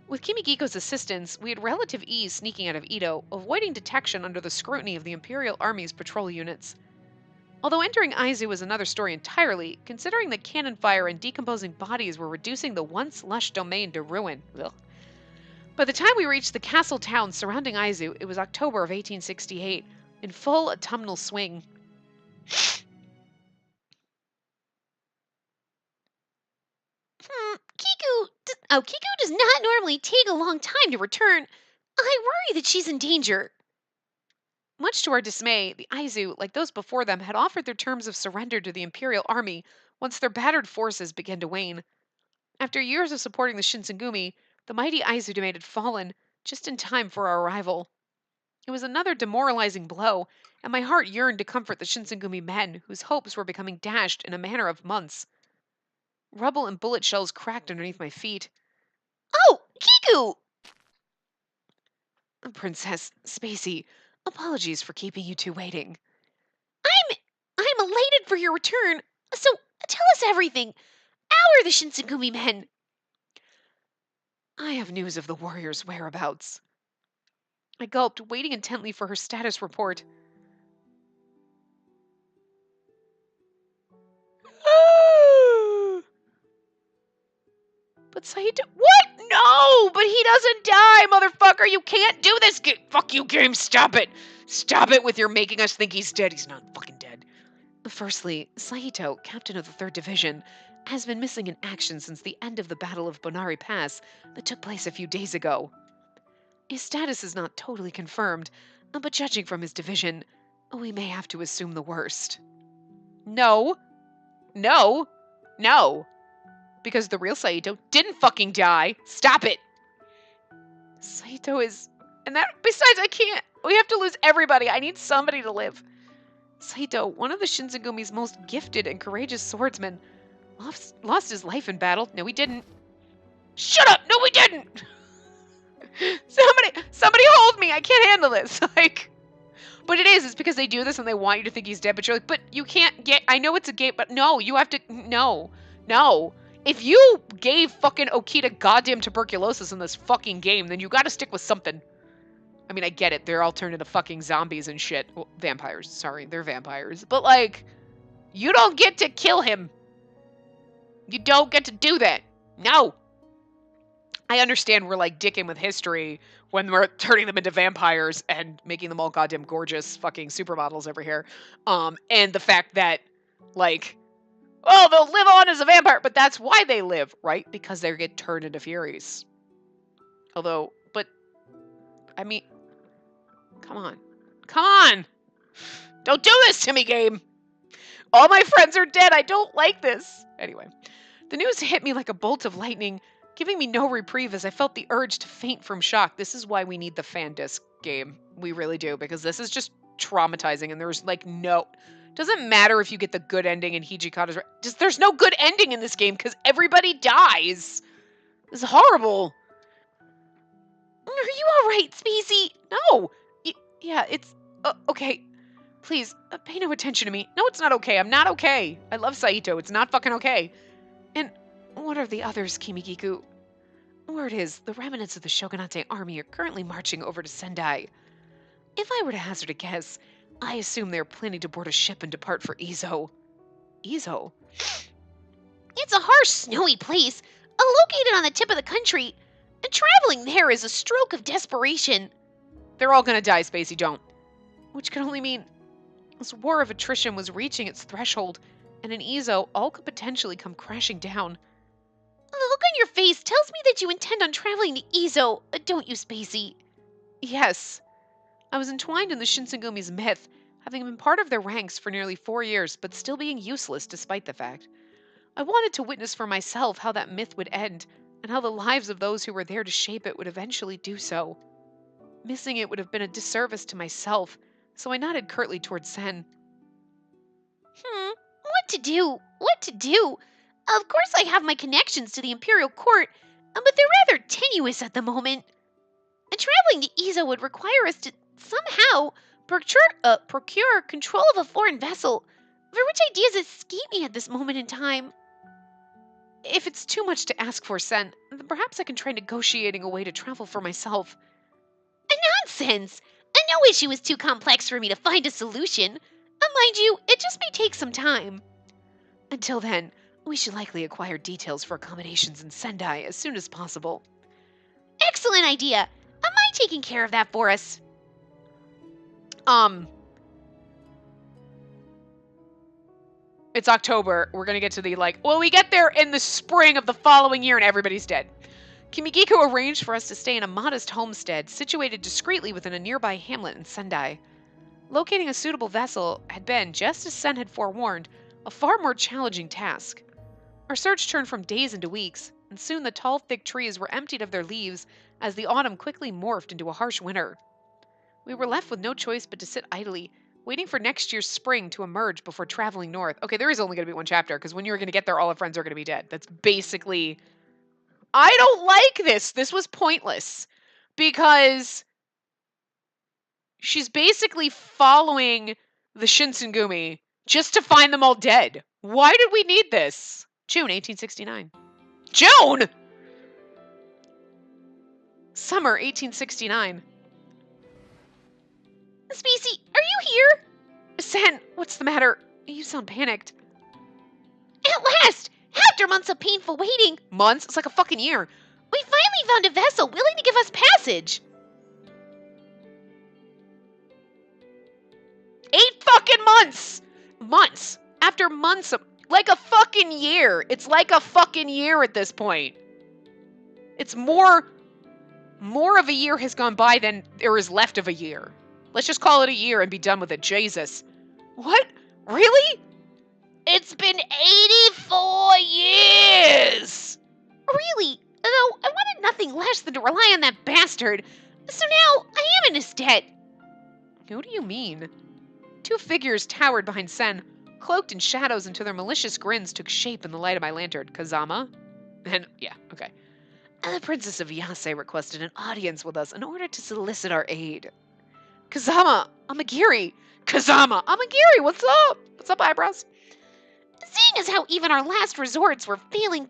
With Kimigiko's assistance, we had relative ease sneaking out of Ito, avoiding detection under the scrutiny of the Imperial Army's patrol units. Although entering Aizu was another story entirely, considering that cannon fire and decomposing bodies were reducing the once lush domain to ruin. Ugh. By the time we reached the castle town surrounding Aizu, it was October of 1868, in full autumnal swing. Kiku does not normally take a long time to return. I worry that she's in danger. Much to our dismay, the Aizu, like those before them, had offered their terms of surrender to the Imperial Army once their battered forces began to wane. After years of supporting the Shinsengumi, the mighty Aizu domain had fallen, just in time for our arrival. It was another demoralizing blow, and my heart yearned to comfort the Shinsengumi men, whose hopes were becoming dashed in a matter of months. Rubble and bullet shells cracked underneath my feet. Oh, Kiku! Princess Spacey, apologies for keeping you two waiting. I'm elated for your return. So tell us everything. are the Shinsengumi men? I have news of the warrior's whereabouts. I gulped, waiting intently for her status report. But Saito— What? No! But he doesn't die, motherfucker! You can't do this! Fuck you, game! Stop it! Stop it with your making us think he's dead. He's not fucking dead. Firstly, Saito, captain of the 3rd Division, has been missing in action since the end of the Battle of Bonari Pass that took place a few days ago. His status is not totally confirmed, but judging from his division, we may have to assume the worst. No. No. No. Because the real Saito didn't fucking die. Stop it. Saito is... And that... Besides, I can't. We have to lose everybody. I need somebody to live. Saito, one of the Shinsegumi's most gifted and courageous swordsmen, lost his life in battle. No, he didn't. Shut up! No, we didn't! Somebody hold me! I can't handle this. Like... But it's because they do this and they want you to think he's dead, but you're like, but you can't get... I know it's a game, but no, you have to... No. No. If you gave fucking Okita goddamn tuberculosis in this fucking game, then you gotta stick with something. I mean, I get it. They're all turned into fucking zombies and shit. Well, vampires. Sorry, they're vampires. But, like, you don't get to kill him. You don't get to do that. No. I understand we're, like, dicking with history when we're turning them into vampires and making them all goddamn gorgeous fucking supermodels over here. And the fact that, like... Oh, they'll live on as a vampire, but that's why they live, right? Because they get turned into furies. Although, but, I mean, come on. Come on! Don't do this to me, game! All my friends are dead, I don't like this! Anyway, the news hit me like a bolt of lightning, giving me no reprieve as I felt the urge to faint from shock. This is why we need the fan disc game. We really do, because this is just traumatizing, and there's, like, no... Doesn't matter if you get the good ending and Hijikata's right. Just there's no good ending in this game because everybody dies. It's horrible. Are you all right, Spacey? No. Yeah, it's okay. Please pay no attention to me. No, it's not okay. I'm not okay. I love Saito. It's not fucking okay. And what are the others, Kimigiku? Word is, the remnants of the Shogunate army are currently marching over to Sendai. If I were to hazard a guess, I assume they're planning to board a ship and depart for Izo. Izo? It's a harsh, snowy place, located on the tip of the country, and traveling there is a stroke of desperation. They're all gonna die, Spacey, don't. Which could only mean this war of attrition was reaching its threshold, and in Izo, all could potentially come crashing down. The look on your face tells me that you intend on traveling to Izo, don't you, Spacey? Yes. I was entwined in the Shinsegumi's myth, having been part of their ranks for nearly 4 years, but still being useless despite the fact. I wanted to witness for myself how that myth would end, and how the lives of those who were there to shape it would eventually do so. Missing it would have been a disservice to myself, so I nodded curtly towards Sen. What to do? What to do? Of course I have my connections to the Imperial Court, but they're rather tenuous at the moment. And traveling to Izo would require us to somehow procure control of a foreign vessel, for which ideas escape me at this moment in time. If it's too much to ask for, Sen, then perhaps I can try negotiating a way to travel for myself. Nonsense! No issue is too complex for me to find a solution. Mind you, it just may take some time. Until then, we should likely acquire details for accommodations in Sendai as soon as possible. Excellent idea! Am I taking care of that for us? It's October. We're gonna get to the, we get there in the spring of the following year and everybody's dead. Kimigiku arranged for us to stay in a modest homestead situated discreetly within a nearby hamlet in Sendai. Locating a suitable vessel had been, just as Sen had forewarned, a far more challenging task. Our search turned from days into weeks, and soon the tall, thick trees were emptied of their leaves as the autumn quickly morphed into a harsh winter. We were left with no choice but to sit idly, waiting for next year's spring to emerge before traveling north. Okay, there is only going to be one chapter, because when you're going to get there, all our friends are going to be dead. That's basically... I don't like this. This was pointless. Because she's basically following the Shinsengumi just to find them all dead. Why did we need this? June 1869. June! Summer 1869. Spacey, are you here? Sen, what's the matter? You sound panicked. At last! After months of painful waiting, Months? It's like a fucking year. we finally found a vessel willing to give us passage. 8 fucking months! Months. After months of... Like a fucking year. It's like a fucking year at this point. It's more of a year has gone by than there is left of a year. Let's just call it a year and be done with it. Jesus. What? Really? It's been 84 years! Really? Though I wanted nothing less than to rely on that bastard. So now I am in his debt. What do you mean? 2 figures towered behind Sen, cloaked in shadows until their malicious grins took shape in the light of my lantern. Kazama? And, yeah, okay. The Princess of Yase requested an audience with us in order to solicit our aid. Kazama! Amagiri! Kazama! Amagiri! What's up? What's up, eyebrows? Seeing as how even our last resorts were falling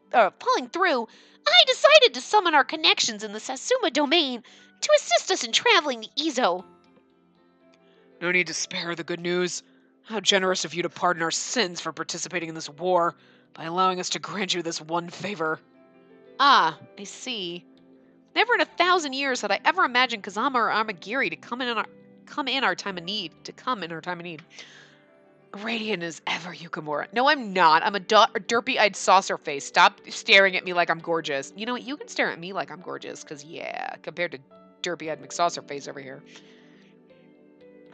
through, I decided to summon our connections in the Satsuma domain to assist us in traveling to Izo. No need to spare the good news. How generous of you to pardon our sins for participating in this war by allowing us to grant you this one favor. Ah, I see. Never in 1,000 years had I ever imagined Kazama or Amagiri to come in our time of need. Radiant as ever, Yukimura. No, I'm not. I'm a derpy-eyed saucer face. Stop staring at me like I'm gorgeous. You know what? You can stare at me like I'm gorgeous, because, yeah, compared to derpy-eyed McSaucer face over here.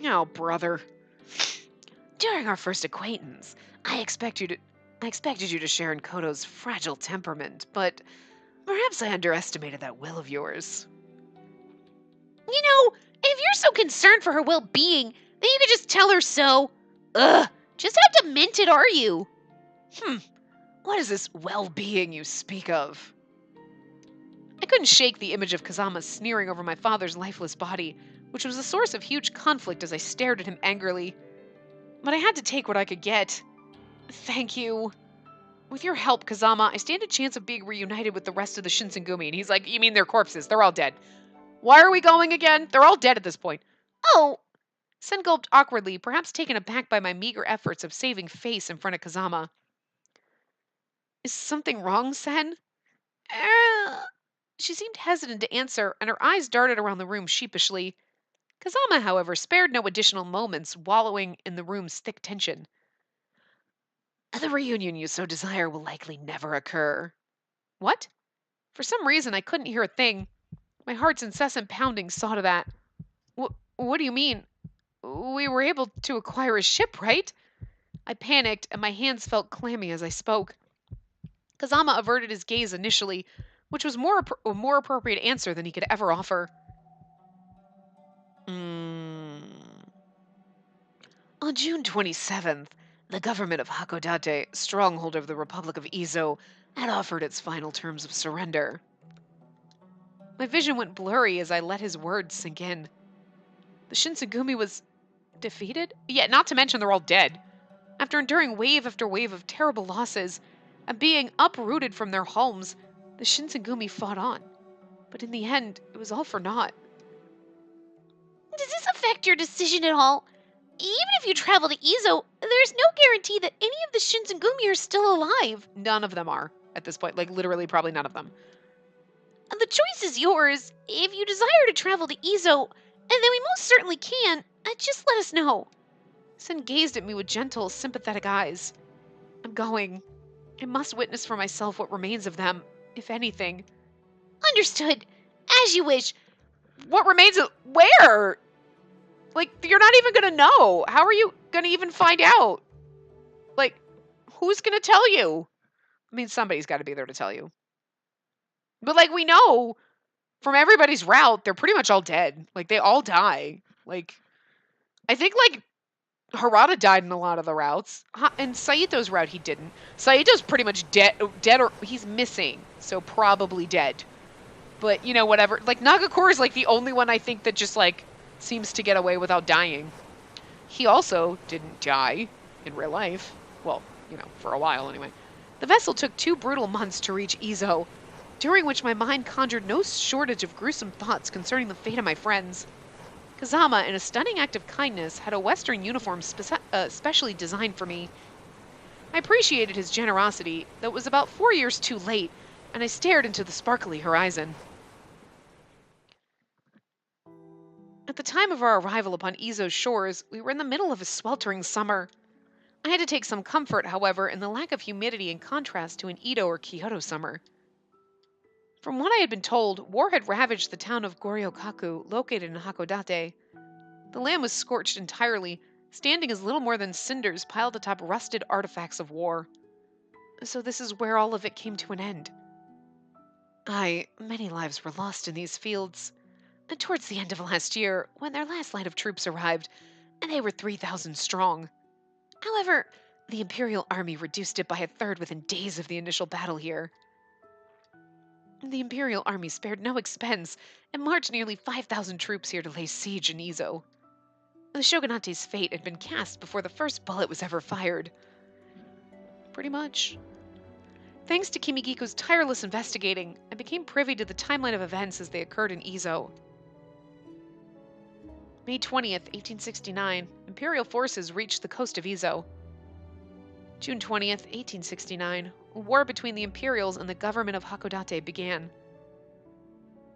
Oh, brother. During our first acquaintance, I expected you to share in Koto's fragile temperament, but perhaps I underestimated that will of yours. You know, if you're so concerned for her well-being, then you could just tell her so. Ugh, just how demented are you? What is this well-being you speak of? I couldn't shake the image of Kazama sneering over my father's lifeless body, which was a source of huge conflict as I stared at him angrily. But I had to take what I could get. Thank you. With your help, Kazama, I stand a chance of being reunited with the rest of the Shinsengumi. And he's like, you mean they're corpses? They're all dead. Why are we going again? They're all dead at this point. Oh. Sen gulped awkwardly, perhaps taken aback by my meager efforts of saving face in front of Kazama. Is something wrong, Sen? She seemed hesitant to answer, and her eyes darted around the room sheepishly. Kazama, however, spared no additional moments, wallowing in the room's thick tension. The reunion you so desire will likely never occur. What? For some reason, I couldn't hear a thing. My heart's incessant pounding saw to that. What do you mean? We were able to acquire a ship, right? I panicked, and my hands felt clammy as I spoke. Kazama averted his gaze initially, which was a more appropriate answer than he could ever offer. On June 27th, the government of Hakodate, stronghold of the Republic of Izo, had offered its final terms of surrender. My vision went blurry as I let his words sink in. The Shinsengumi was defeated? Yeah, not to mention they're all dead. After enduring wave after wave of terrible losses and being uprooted from their homes, the Shinsengumi fought on. But in the end, it was all for naught. Does this affect your decision at all? Even if you travel to Izo, there's no guarantee that any of the Shinsengumi are still alive. None of them are, at this point. Like, literally, probably none of them. The choice is yours. If you desire to travel to Izo, and then we most certainly can, just let us know. Sen gazed at me with gentle, sympathetic eyes. I'm going. I must witness for myself what remains of them, if anything. Understood. As you wish. What remains of... Where? Like, you're not even gonna know. How are you gonna even find out? Like, who's gonna tell you? I mean, somebody's gotta be there to tell you. But, like, we know from everybody's route, they're pretty much all dead. Like, they all die. Like, I think, like, Harada died in a lot of the routes. And Saito's route, he didn't. Saito's pretty much dead, or he's missing. So probably dead. But, you know, whatever. Like, Nagakura is, like, the only one I think that just, like, seems to get away without dying. He also didn't die in real life. Well, you know, for a while anyway. The vessel took 2 brutal months to reach Izo, during which my mind conjured no shortage of gruesome thoughts concerning the fate of my friends. Kazama, in a stunning act of kindness, had a Western uniform specially designed for me. I appreciated his generosity, though it was about 4 years too late, and I stared into the sparkly horizon. At the time of our arrival upon Izo's shores, we were in the middle of a sweltering summer. I had to take some comfort, however, in the lack of humidity in contrast to an Edo or Kyoto summer. From what I had been told, war had ravaged the town of Goryokaku, located in Hakodate. The land was scorched entirely, standing as little more than cinders piled atop rusted artifacts of war. So this is where all of it came to an end. Many lives were lost in these fields. And towards the end of last year, when their last line of troops arrived, and they were 3,000 strong. However, the Imperial Army reduced it by a third within days of the initial battle here. The Imperial Army spared no expense and marched nearly 5,000 troops here to lay siege in Izo. The shogunate's fate had been cast before the first bullet was ever fired. Pretty much. Thanks to Kimigiko's tireless investigating, I became privy to the timeline of events as they occurred in Izo. May 20th, 1869, Imperial forces reached the coast of Izo. June 20th, 1869, a war between the Imperials and the government of Hakodate began.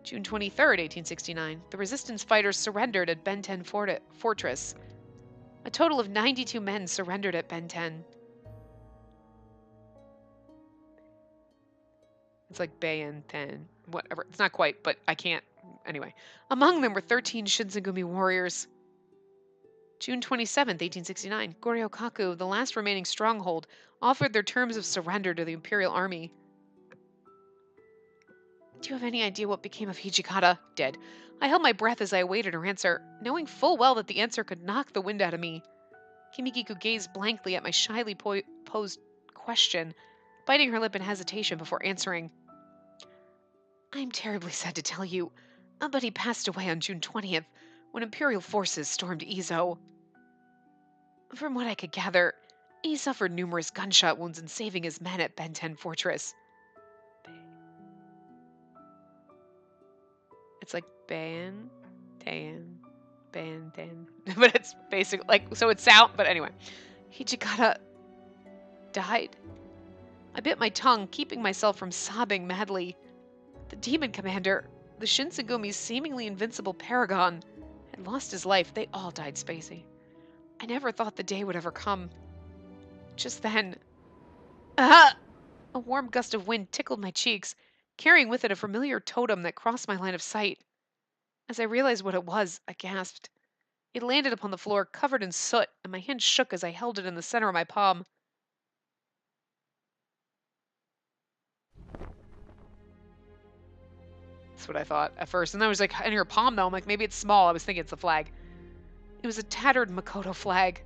June 23rd, 1869, the resistance fighters surrendered at Benten Fortress. A total of 92 men surrendered at Benten. It's like Benten, whatever. It's not quite, but I can't. Anyway, among them were 13 Shinsengumi warriors. June 27th, 1869, Goryokaku, the last remaining stronghold, offered their terms of surrender to the Imperial Army. Do you have any idea what became of Hijikata? Dead. I held my breath as I awaited her answer, knowing full well that the answer could knock the wind out of me. Kimiko gazed blankly at my shyly posed question, biting her lip in hesitation before answering. I am terribly sad to tell you, but he passed away on June 20th, when Imperial forces stormed Izo. From what I could gather, he suffered numerous gunshot wounds in saving his men at Benten Fortress. It's like Ban, Tan, but it's basically like, so it's sound, but anyway. Hijikata died. I bit my tongue, keeping myself from sobbing madly. The demon commander, the Shinsegumi's seemingly invincible paragon, had lost his life. They all died, Spacey. I never thought the day would ever come. Just then, a warm gust of wind tickled my cheeks, carrying with it a familiar totem that crossed my line of sight. As I realized what it was, I gasped. It landed upon the floor, covered in soot, and my hand shook as I held it in the center of my palm. That's what I thought at first. And then I was like, in your palm, though. I'm like, maybe it's small. I was thinking it's a flag. It was a tattered Makoto flag.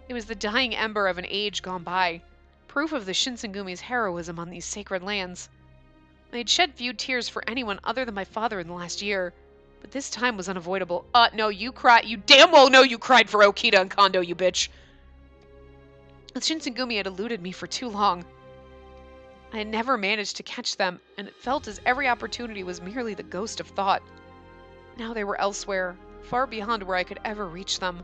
It was the dying ember of an age gone by, proof of the Shinsengumi's heroism on these sacred lands. I had shed few tears for anyone other than my father in the last year, but this time was unavoidable. No, you cried. You damn well know you cried for Okita and Kondo, you bitch. The Shinsengumi had eluded me for too long. I had never managed to catch them, and it felt as every opportunity was merely the ghost of thought. Now they were elsewhere, far beyond where I could ever reach them.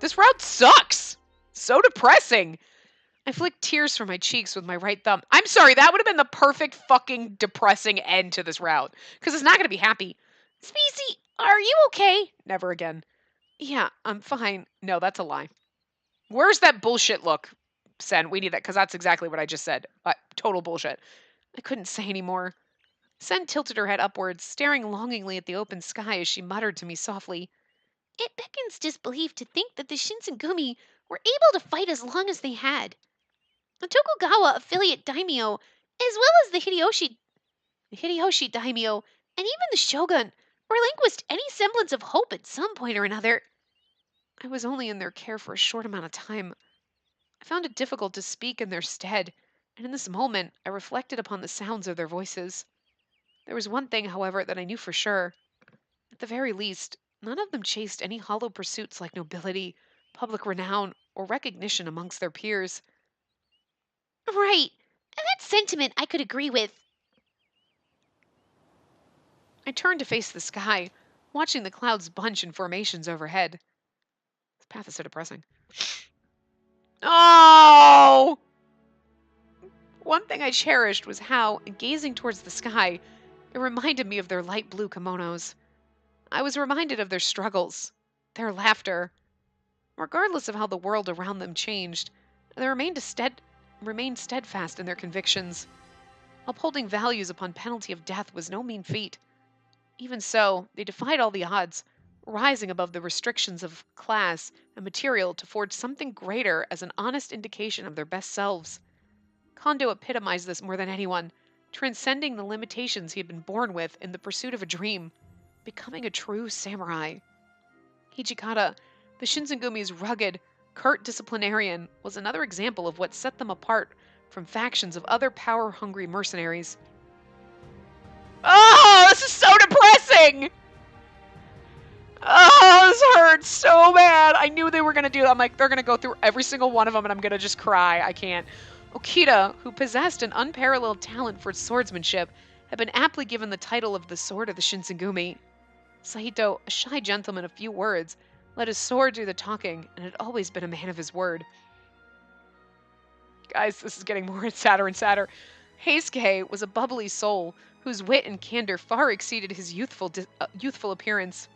This route sucks! So depressing! I flicked tears from my cheeks with my right thumb. I'm sorry, that would have been the perfect fucking depressing end to this route. Because it's not going to be happy. Spacey, are you okay? Never again. Yeah, I'm fine. No, that's a lie. Where's that bullshit look? Sen, we need that, because that's exactly what I just said. Total bullshit. I couldn't say any more. Sen tilted her head upwards, staring longingly at the open sky as she muttered to me softly. It beckons disbelief to think that the Shinsengumi were able to fight as long as they had. The Tokugawa affiliate daimyo, as well as the Hideyoshi daimyo, and even the shogun, relinquished any semblance of hope at some point or another. I was only in their care for a short amount of time. I found it difficult to speak in their stead, and in this moment I reflected upon the sounds of their voices. There was one thing, however, that I knew for sure. At the very least, none of them chased any hollow pursuits like nobility, public renown, or recognition amongst their peers. Right. And that sentiment I could agree with. I turned to face the sky, watching the clouds bunch in formations overhead. This path is so depressing. Oh! One thing I cherished was how, in gazing towards the sky, it reminded me of their light blue kimonos. I was reminded of their struggles, their laughter. Regardless of how the world around them changed, they remained steadfast in their convictions. Upholding values upon penalty of death was no mean feat. Even so, they defied all the odds, rising above the restrictions of class and material to forge something greater as an honest indication of their best selves. Kondo epitomized this more than anyone, transcending the limitations he had been born with in the pursuit of a dream, becoming a true samurai. Hijikata, the Shinsengumi's rugged, curt disciplinarian, was another example of what set them apart from factions of other power-hungry mercenaries. Oh, this is so depressing! Oh, this hurts so bad. I knew they were going to do that. I'm like, they're going to go through every single one of them and I'm going to just cry. I can't. Okita, who possessed an unparalleled talent for swordsmanship, had been aptly given the title of the Sword of the Shinsengumi. Saito, a shy gentleman of few words, let his sword do the talking and had always been a man of his word. Guys, this is getting more sadder and sadder. Heisuke was a bubbly soul whose wit and candor far exceeded his youthful appearance.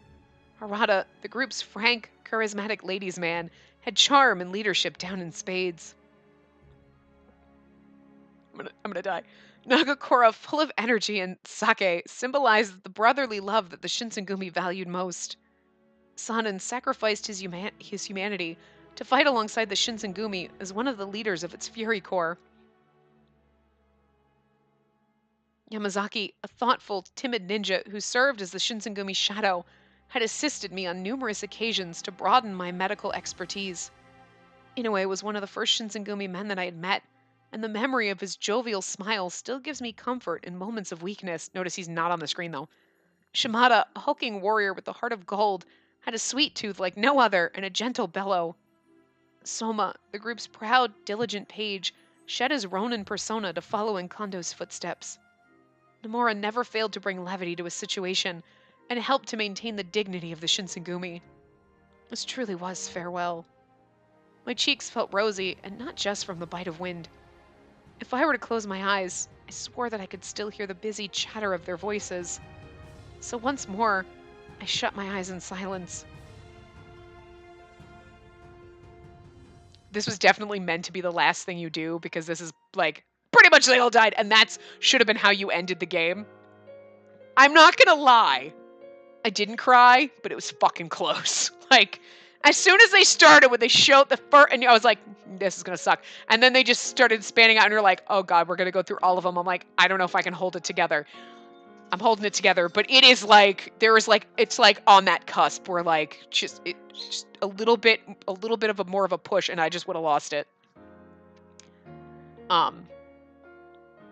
Harada, the group's frank, charismatic ladies' man, had charm and leadership down in spades. I'm gonna die. Nagakura, full of energy and sake, symbolized the brotherly love that the Shinsengumi valued most. Sanan sacrificed his humanity to fight alongside the Shinsengumi as one of the leaders of its Fury Corps. Yamazaki, a thoughtful, timid ninja who served as the Shinsengumi's shadow, had assisted me on numerous occasions to broaden my medical expertise. Inoue was one of the first Shinsengumi men that I had met, and the memory of his jovial smile still gives me comfort in moments of weakness. Notice he's not on the screen, though. Shimada, a hulking warrior with the heart of gold, had a sweet tooth like no other and a gentle bellow. Soma, the group's proud, diligent page, shed his Ronin persona to follow in Kondo's footsteps. Nomura never failed to bring levity to a situation and helped to maintain the dignity of the Shinsengumi. This truly was farewell. My cheeks felt rosy, and not just from the bite of wind. If I were to close my eyes, I swore that I could still hear the busy chatter of their voices. So once more, I shut my eyes in silence. This was definitely meant to be the last thing you do, because this is, like, pretty much they all died, and that should have been how you ended the game. I'm not gonna lie. I didn't cry, but it was fucking close. Like, as soon as they started, when they showed the first, and I was like, this is gonna suck. And then they just started spanning out, and you're like, oh god, we're gonna go through all of them. I'm like, I don't know if I can hold it together. I'm holding it together, but it is like, it's like on that cusp where like, just a little bit of a more of a push, and I just would have lost it.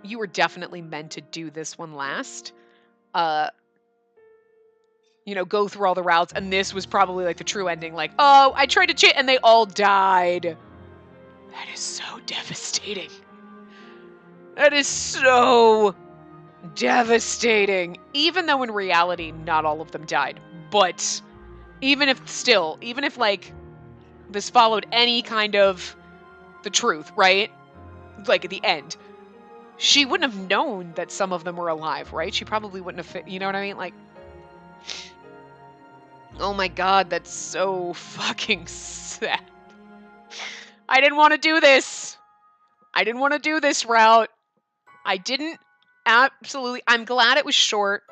You were definitely meant to do this one last. You know, go through all the routes, and this was probably like the true ending. Like, oh, I tried to cheat, and they all died. That is so devastating. That is so devastating. Even though in reality, not all of them died. But even if like this followed any kind of the truth, right? Like at the end, she wouldn't have known that some of them were alive, right? She probably wouldn't have, you know what I mean? Like, oh my god, that's so fucking sad. I didn't want to do this. I didn't want to do this route. I didn't. Absolutely. I'm glad it was short,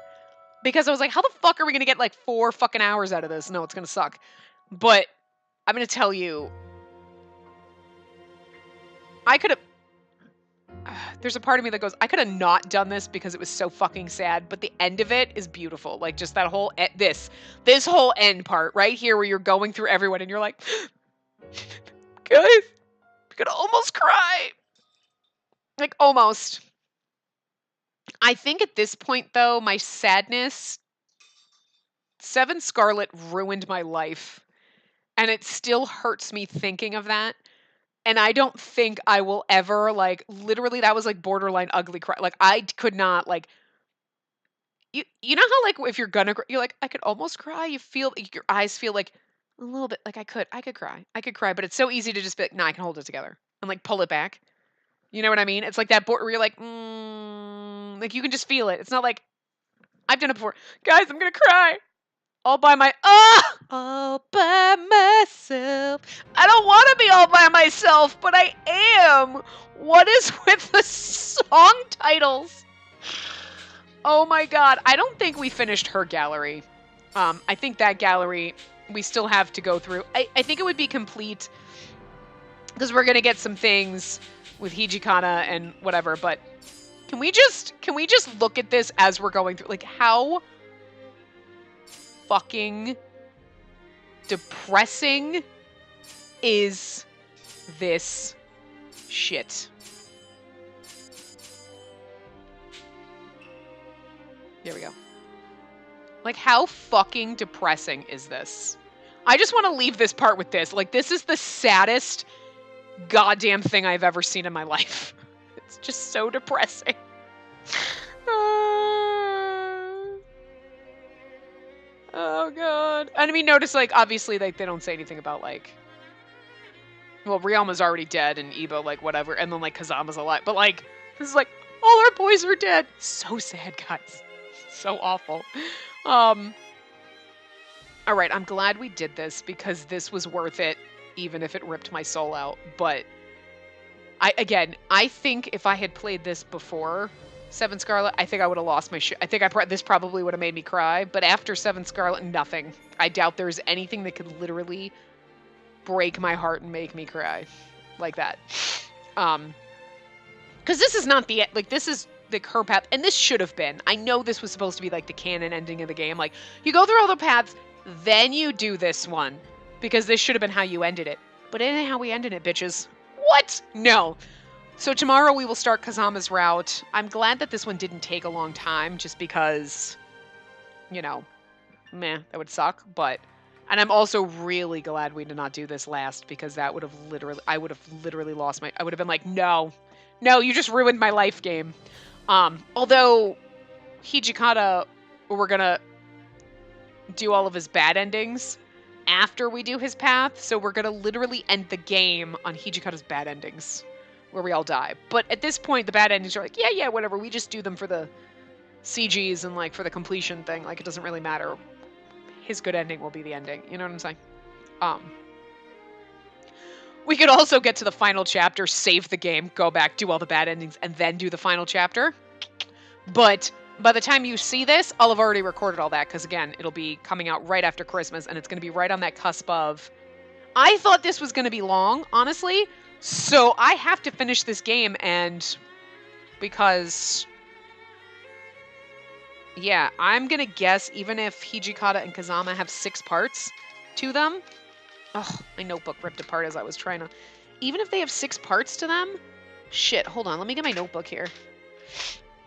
because I was like, how the fuck are we going to get like 4 fucking hours out of this? No, it's going to suck. But I'm going to tell you, I could have... There's a part of me that goes, I could have not done this because it was so fucking sad, but the end of it is beautiful. Like, just that whole, this whole end part right here where you're going through everyone and you're like, guys, I'm gonna almost cry. Like, almost. I think at this point, though, my sadness, Seven Scarlet ruined my life. And it still hurts me thinking of that. And I don't think I will ever, like, literally, that was, like, borderline ugly cry. Like, I could not, like, you know how, like, if you're gonna you're like, "I could almost cry." You feel your eyes feel, like, a little bit like, I could cry. I could cry, but it's so easy to just be like, "Nah, I can hold it together," and, like, pull it back. You know what I mean? It's like that where you're like, like, you can just feel it. It's not like I've done it before. "Guys, I'm gonna cry." All by all by myself. I don't want to be all by myself, but I am. What is with the song titles? Oh my god. I don't think we finished her gallery. I think that gallery we still have to go through. I think it would be complete because we're gonna get some things with Hijikata and whatever, but can we just look at this as we're going through? Like, how fucking depressing is this shit? Here we go. Like, how fucking depressing is this? I just want to leave this part with this. Like, this is the saddest goddamn thing I've ever seen in my life. It's just so depressing. Oh god. And I mean, notice, like, obviously, like, they don't say anything about, like, well, Ryama's already dead and Ibo, like, whatever, and then, like, Kazama's alive. But, like, this is like, all our boys are dead. So sad, guys. So awful. Alright, I'm glad we did this because this was worth it, even if it ripped my soul out. But, I think if I had played this before Seven Scarlet, I think I would have lost my shit. I think this probably would have made me cry. But after Seven Scarlet, nothing. I doubt there's anything that could literally break my heart and make me cry like that. Because this is not the, like, this is the her path, and this should have been. I know this was supposed to be like the canon ending of the game. Like, you go through all the paths, then you do this one, because this should have been how you ended it. But it ain't how we ended it, bitches. What? No. So tomorrow we will start Kazama's route. I'm glad that this one didn't take a long time, just because, you know, meh, that would suck. But, and I'm also really glad we did not do this last, because that would have literally, I would have literally lost my, I would have been like, no, you just ruined my life game. Although Hijikata, we're gonna do all of his bad endings after we do his path, so we're gonna literally end the game on Hijikata's bad endings, where we all die. But at this point, the bad endings are like, yeah, whatever, we just do them for the CGs and, like, for the completion thing. Like, it doesn't really matter. His good ending will be the ending, you know what I'm saying? We could also get to the final chapter, save the game, go back, do all the bad endings, and then do the final chapter. But by the time you see this, I'll have already recorded all that, because, again, it'll be coming out right after Christmas, and it's going to be right on that cusp of... I thought this was going to be long, honestly, so I have to finish this game, and... because... yeah, I'm going to guess, even if Hijikata and Kazama have 6 parts to them... oh, my notebook ripped apart as I was trying to... even if they have 6 parts to them... shit, hold on, let me get my notebook here.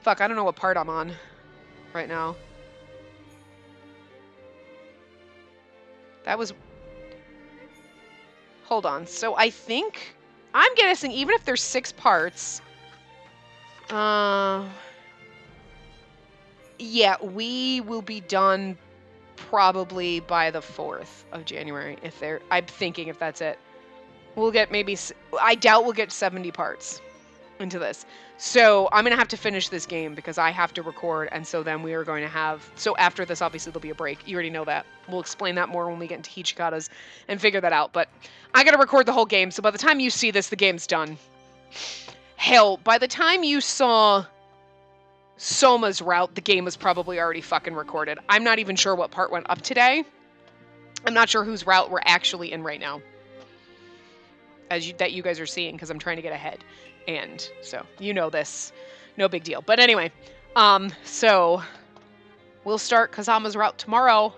Fuck, I don't know what part I'm on right now. That was... hold on. So I think... I'm guessing even if there's 6 parts... yeah, we will be done probably by the 4th of January. If they're... I'm thinking if that's it. We'll get maybe... I doubt we'll get 70 parts into this. So I'm going to have to finish this game because I have to record, and so then we are going to have... so after this, obviously, there'll be a break. You already know that. We'll explain that more when we get into Hichikata's and figure that out. But I got to record the whole game, so by the time you see this, the game's done. Hell, by the time you saw Soma's route, the game was probably already fucking recorded. I'm not even sure what part went up today. I'm not sure whose route we're actually in right now. That you guys are seeing, because I'm trying to get ahead. And so, you know this. No big deal. But anyway, so we'll start Kazama's route tomorrow.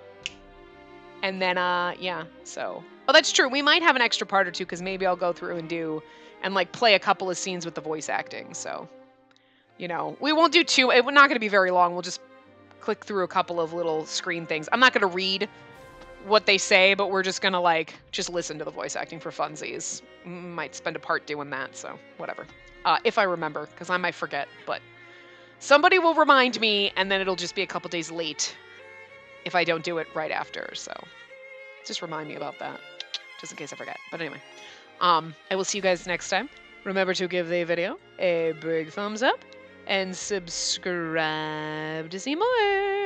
And then, yeah, so. Oh, that's true. We might have an extra part or two, because maybe I'll go through and like, play a couple of scenes with the voice acting. So, you know, we won't do too, it's not going to be very long. We'll just click through a couple of little screen things. I'm not going to read what they say, but we're just gonna like just listen to the voice acting for funsies. Might spend a part doing that, so whatever. If I remember, because I might forget, but somebody will remind me, and then it'll just be a couple days late if I don't do it right after. So just remind me about that, just in case I forget. But anyway, I will see you guys next time. Remember to give the video a big thumbs up and subscribe to see more.